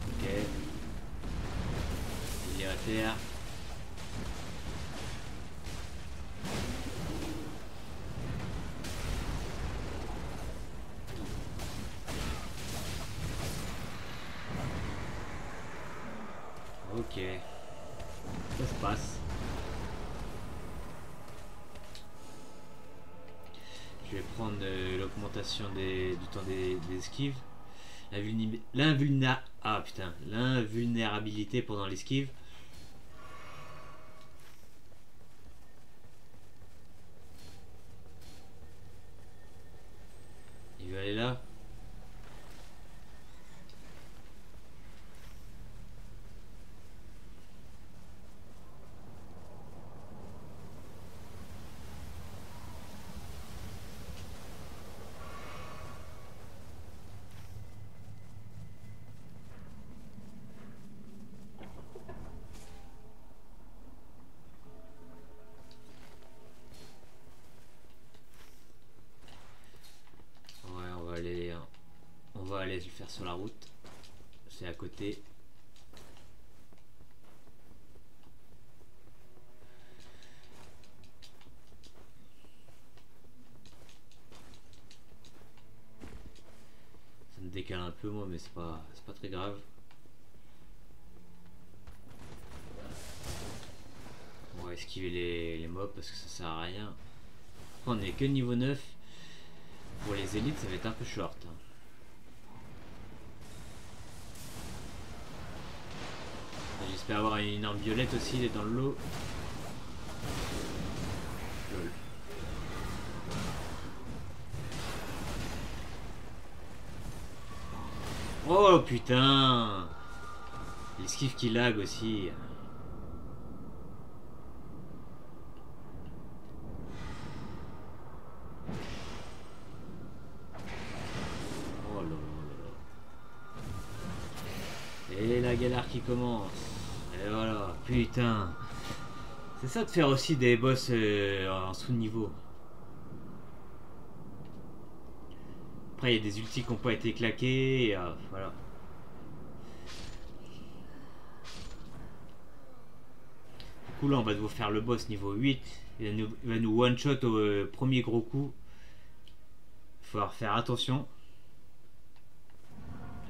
Ok. Il est à terre. Ok, ça se passe. Je vais prendre l'augmentation du temps des esquives. L'invulnérabilité pendant l'esquive. Il va aller là. On va aller le faire sur la route. C'est à côté. Ça me décale un peu moi, mais c'est pas très grave. On va esquiver les mobs parce que ça sert à rien. On est que niveau 9. Pour les élites, ça va être un peu short. J'espère avoir une arme violette aussi, il est dans le lot. Lol. Oh putain! L'esquive qui lag aussi. Oh là là là. Et la galère qui commence. Et voilà, putain. C'est ça de faire aussi des boss en sous-niveau. Après, il y a des ultis qui n'ont pas été claqués. Et, voilà. Du coup, là, on va devoir faire le boss niveau 8. Il va nous one-shot au premier gros coup. Il va falloir faire attention.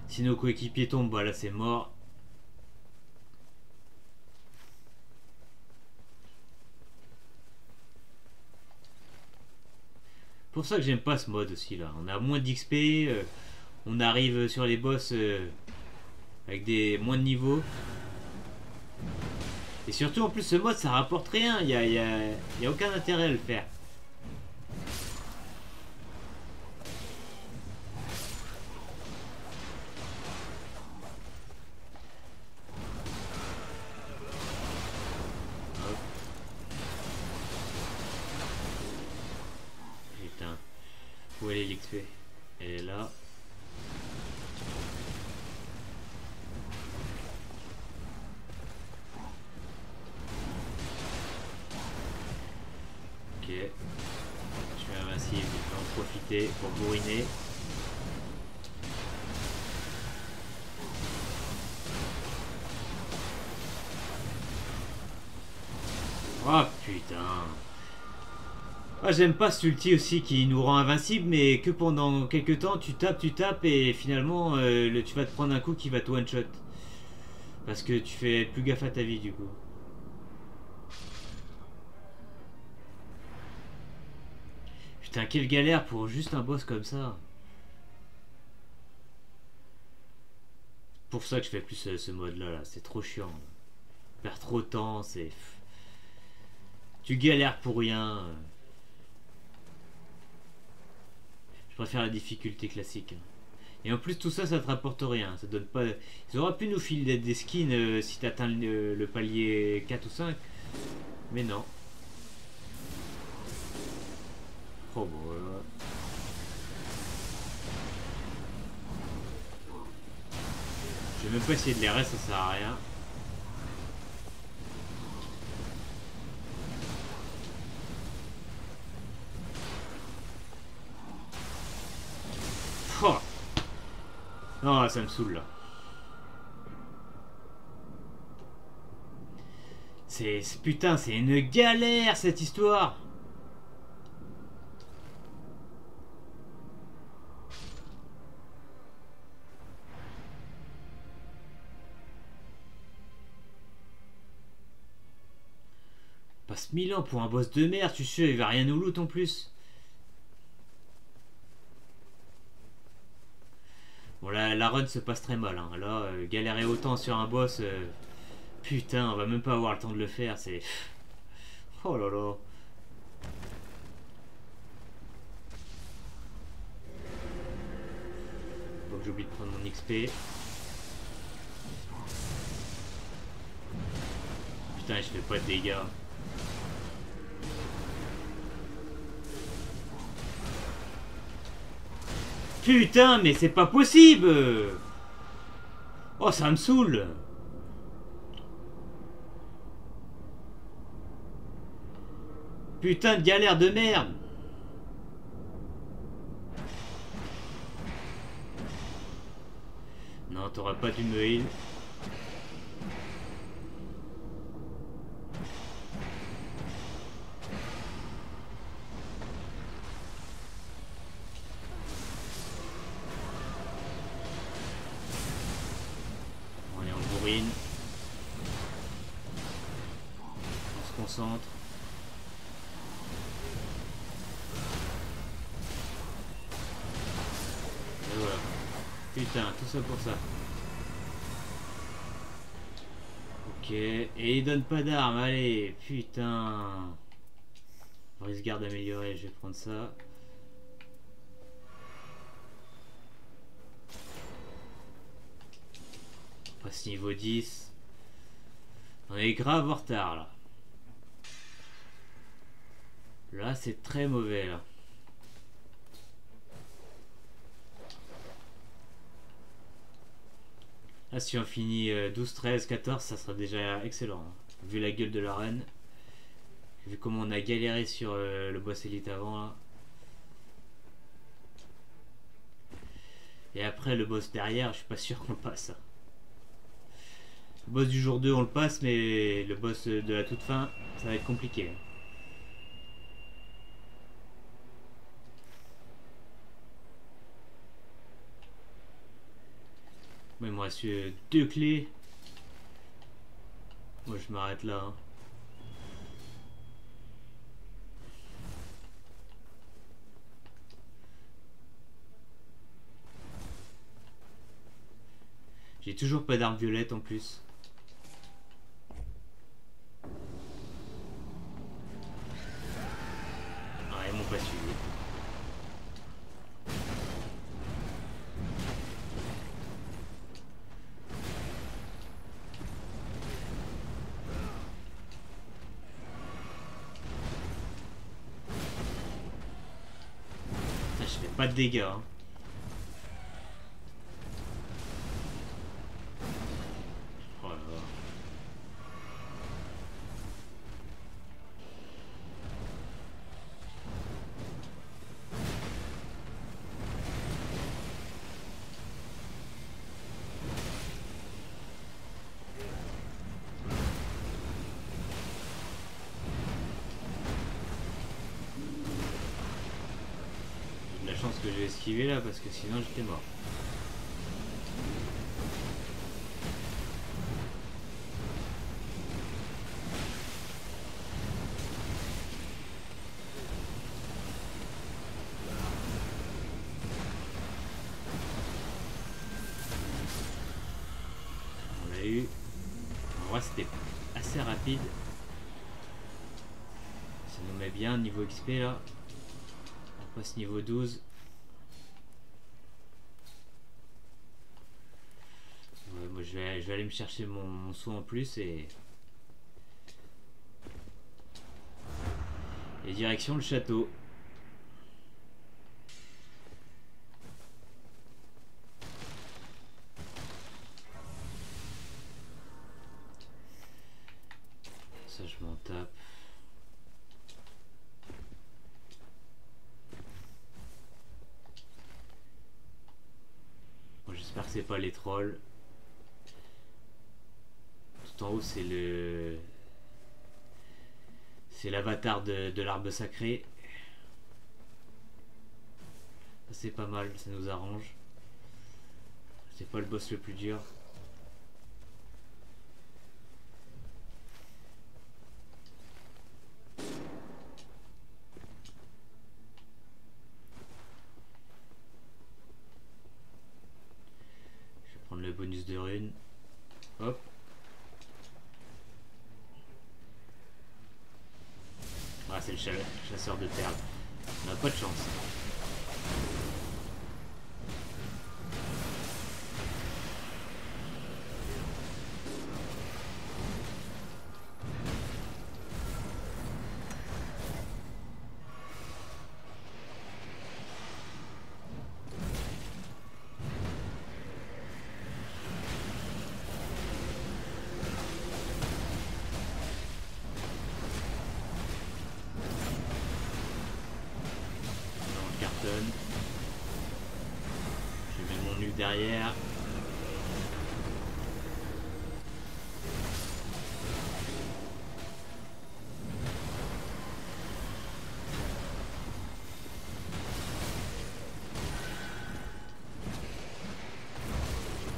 Si nos coéquipiers tombent, bah là, c'est mort. C'est pour ça que j'aime pas ce mode aussi là. On a moins d'XP, on arrive sur les boss avec des moins de niveaux. Et surtout en plus ce mode ça rapporte rien, y a aucun intérêt à le faire. Hop. Putain. Où elle est l'XP? Elle est là. Ok. Je suis invincible, je vais en profiter pour bourriner. Oh putain. Ah, j'aime pas ce ulti aussi qui nous rend invincible, mais que pendant quelques temps tu tapes et finalement tu vas te prendre un coup qui va te one shot. Parce que tu fais plus gaffe à ta vie du coup. Putain, quelle galère pour juste un boss comme ça. Pour ça que je fais plus ce mode là, c'est trop chiant. Tu perds trop de temps, c'est... Tu galères pour rien. Je préfère la difficulté classique. Et en plus tout ça, ça te rapporte rien. Ça donne pas... Ils auraient pu nous filer des skins si t'atteins le palier 4 ou 5. Mais non. Oh bon, voilà. Je vais même pas essayer de les restes, ça sert à rien. Oh non, ça me saoule là. Putain, c'est une galère cette histoire. On passe 1000 ans pour un boss de merde, tu sais, il va rien nous loot en plus. Bon, la run se passe très mal. Hein. Là, galérer autant sur un boss, putain, on va même pas avoir le temps de le faire. C'est. Oh là là. Faut que j'oublie de prendre mon XP. Putain, je fais pas de dégâts. Putain, mais c'est pas possible! Oh, ça me saoule! Putain de galère de merde! Non, t'auras pas dû me heal. On se concentre. Et voilà. Putain, tout ça pour ça. Ok. Et il donne pas d'armes. Allez, putain. Brise garde améliorée, je vais prendre ça. On passe niveau 10. On est grave en retard là. Là c'est très mauvais là. Là si on finit 12, 13, 14 ça sera déjà excellent. Hein. Vu la gueule de la reine. Vu comment on a galéré sur le boss élite avant là. Et après le boss derrière je suis pas sûr qu'on le passe. Le boss du jour 2 on le passe mais le boss de la toute fin ça va être compliqué. Moi il me reste 2 clés. Moi je m'arrête là. Hein. J'ai toujours pas d'arme violette en plus. pas de dégâts. Hein. Oh là là. J'ai de la chance que j'ai esquivé là parce que sinon j'étais mort. On l'a eu. En vrai c'était assez rapide. Ça nous met bien niveau XP là. On passe niveau 12. Ouais, moi je vais aller me chercher mon saut en plus et direction le château. Ça je m'en tape. Bon, j'espère que c'est pas les trolls. Tout en haut c'est l'avatar de l'arbre sacré. C'est pas mal, ça nous arrange. C'est pas le boss le plus dur. Je vais prendre le bonus de rune. Hop. Ah, c'est le chasseur de perles. On n'a pas de chance. Je mets mon nu derrière.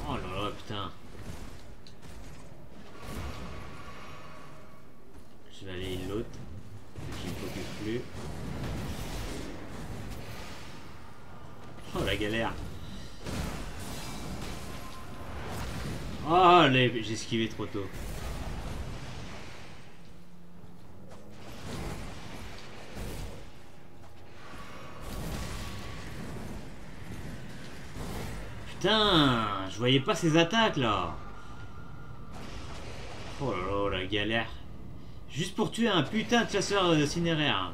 Oh là là, putain. Je vais aller l'autre. Je ne m'occupe plus. Oh la galère. Oh, j'ai esquivé trop tôt. Putain, je voyais pas ces attaques là. Oh là là, la galère. Juste pour tuer un putain de chasseur cinéraire.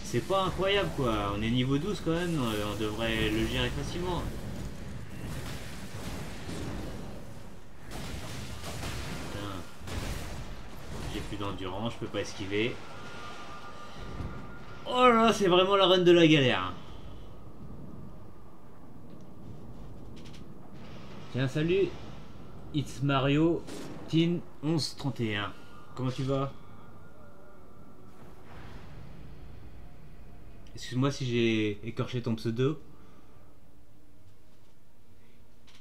C'est pas incroyable quoi, on est niveau 12 quand même, on devrait le gérer facilement. Putain. J'ai plus d'endurance, je peux pas esquiver. Oh là là, c'est vraiment la run de la galère. Tiens, salut. It's Mario Teen 1131. Comment tu vas? Excuse-moi si j'ai écorché ton pseudo.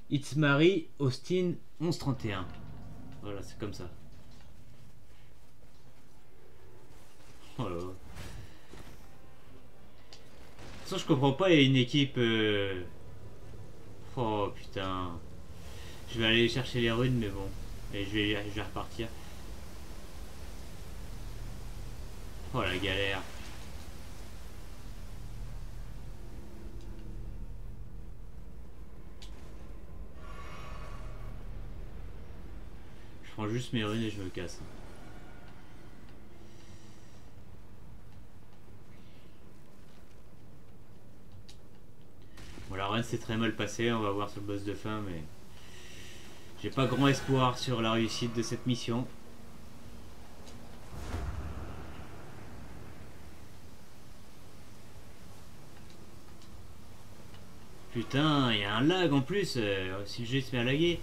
It's Marie Austin 1131. Voilà, c'est comme ça. Oh là là. De toute façon, je comprends pas, il y a une équipe... Oh putain. Je vais aller chercher les runes, mais bon. Et je vais repartir. Oh la galère. Je prends juste mes runes et je me casse. run s'est très mal passé, on va voir sur le boss de fin, mais j'ai pas grand espoir sur la réussite de cette mission. Putain, il y a un lag en plus, si le jeu se met à laguer.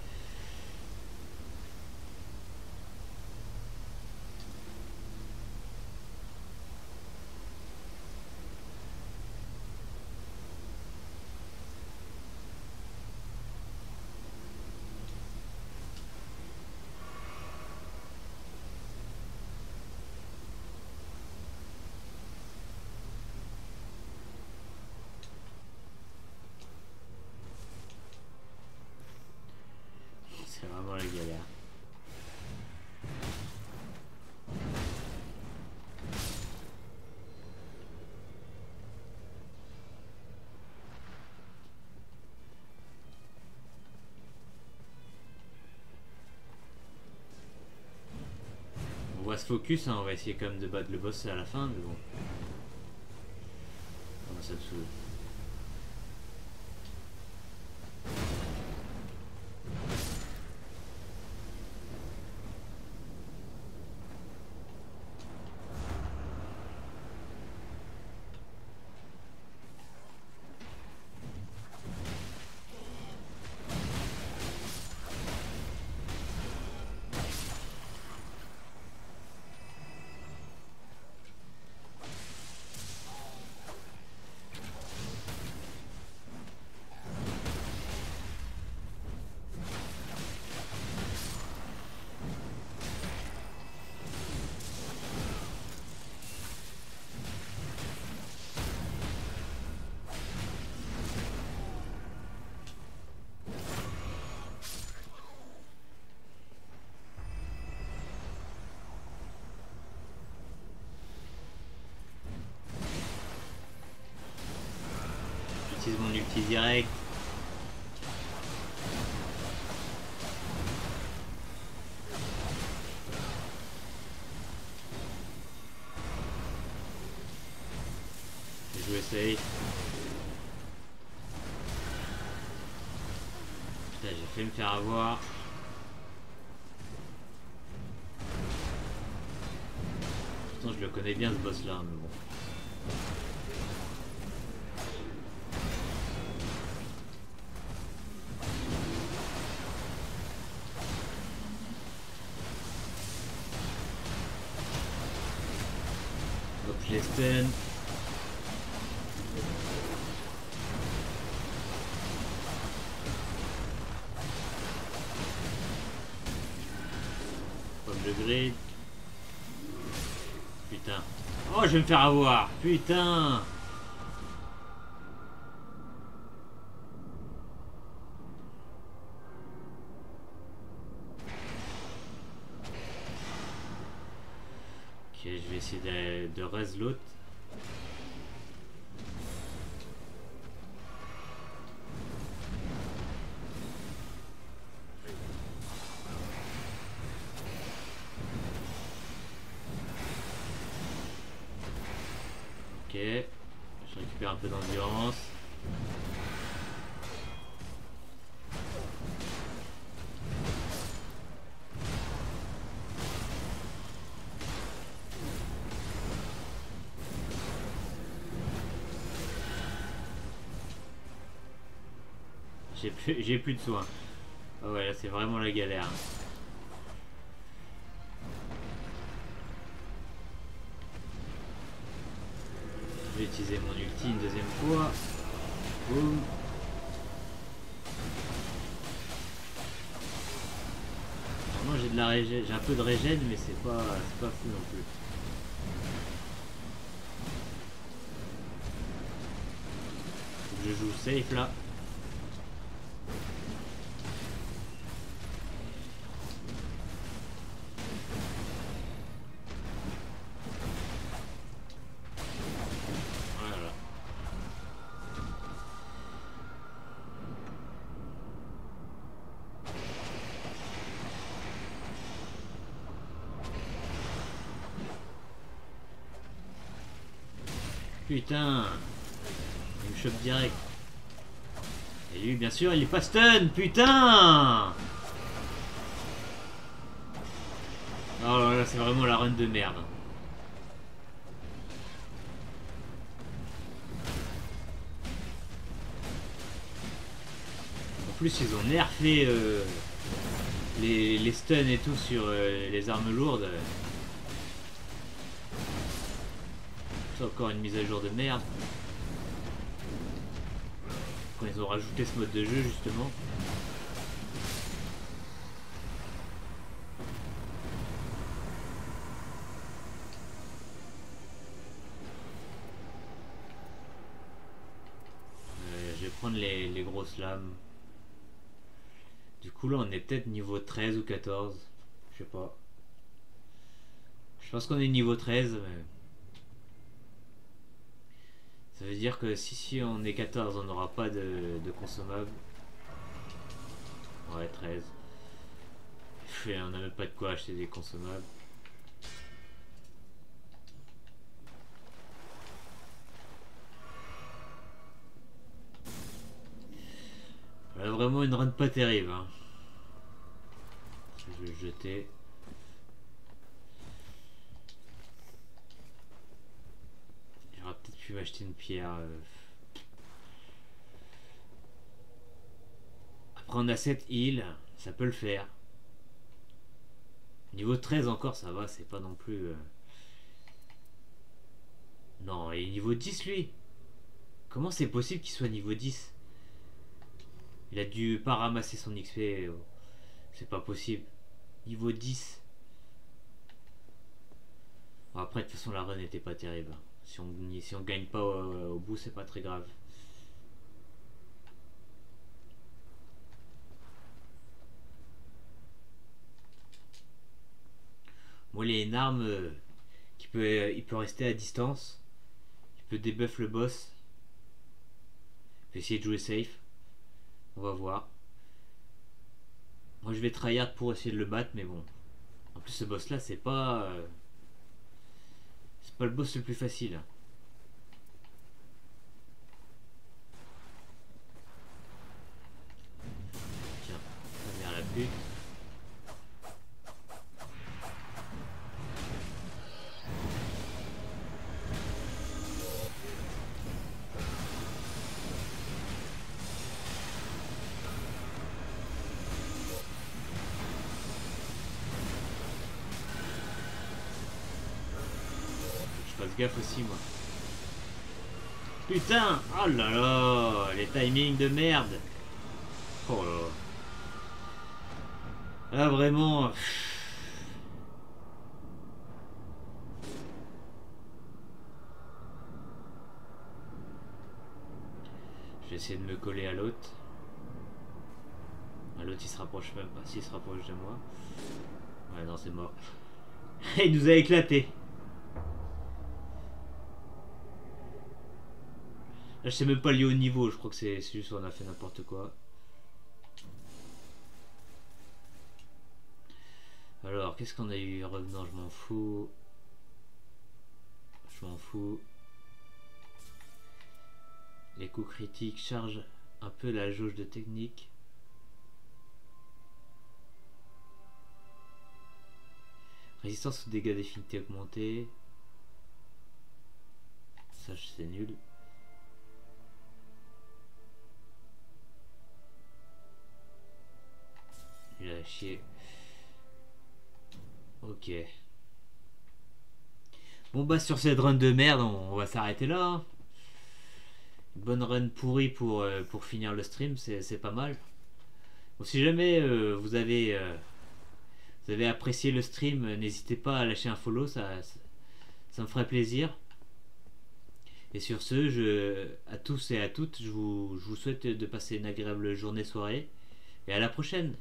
C'est vraiment la galère. On va se focus, hein, on va essayer quand même de battre le boss à la fin, mais bon. Oh, ça me saoule. J'utilise mon ulti direct. J'ai joué safe. Putain, j'ai fait me faire avoir. Pourtant je le connais bien ce boss là, mais bon. Hop, je les stun. Pomme de grid. Putain. Oh, je vais me faire avoir. Putain. Ok, je vais essayer de raise l'autre. Ok, je récupère un peu d'endurance. J'ai plus de soins. Ah ouais, là c'est vraiment la galère. Je vais utiliser mon ulti une deuxième fois. Boum. Vraiment j'ai de la régène, j'ai un peu de régène, mais c'est pas fou non plus. Faut que je joue safe là. Voilà. Putain, il me chope direct. Et lui, bien sûr, il est pas stun, putain. Oh là là, c'est vraiment la run de merde. En plus, ils ont nerfé les stuns et tout sur les armes lourdes. C'est encore une mise à jour de merde. Quand ils ont rajouté ce mode de jeu, justement. Je vais prendre les grosses lames. Du coup là on est peut-être niveau 13 ou 14. Je sais pas. Je pense qu'on est niveau 13. Mais... ça veut dire que si on est 14 on n'aura pas de consommable. Ouais 13. On n'a même pas de quoi acheter des consommables. Vraiment une run pas terrible. Hein. Je vais le jeter. J'aurais peut-être pu m'acheter une pierre. Après on a 7 îles, ça peut le faire. Niveau 13 encore ça va, c'est pas non plus... Non, il est niveau 10 lui. Comment c'est possible qu'il soit niveau 10? Il a dû pas ramasser son XP. C'est pas possible. Niveau 10. Bon, après, de toute façon, la run n'était pas terrible. Si on gagne pas au bout, c'est pas très grave. Moi, il a une arme il peut rester à distance. Il peut debuff le boss. Il peut essayer de jouer safe. On va voir. Moi je vais tryhard pour essayer de le battre, mais bon. En plus ce boss là c'est pas le boss le plus facile. Tiens, ça mère la pute. Gaffe aussi moi. Putain. Oh là là. Les timings de merde. Oh là là. Là vraiment. Je vais essayer de me coller à l'autre. L'autre il se rapproche même pas. S'il se rapproche de moi. Ouais non c'est mort. Il nous a éclaté. Là, je sais même pas lié au niveau, je crois que c'est juste qu'on a fait n'importe quoi. Alors, qu'est-ce qu'on a eu? Revenant, je m'en fous. Je m'en fous. Les coups critiques chargent un peu la jauge de technique. Résistance aux dégâts définités augmentée. Ça, c'est nul. Il a chier. Ok. Bon bah sur cette run de merde, on va s'arrêter là. Hein. Une bonne run pourrie pour finir le stream, c'est pas mal. Bon, si jamais vous avez apprécié le stream, n'hésitez pas à lâcher un follow, ça me ferait plaisir. Et sur ce, à tous et à toutes, je vous souhaite de passer une agréable journée, soirée. Et à la prochaine.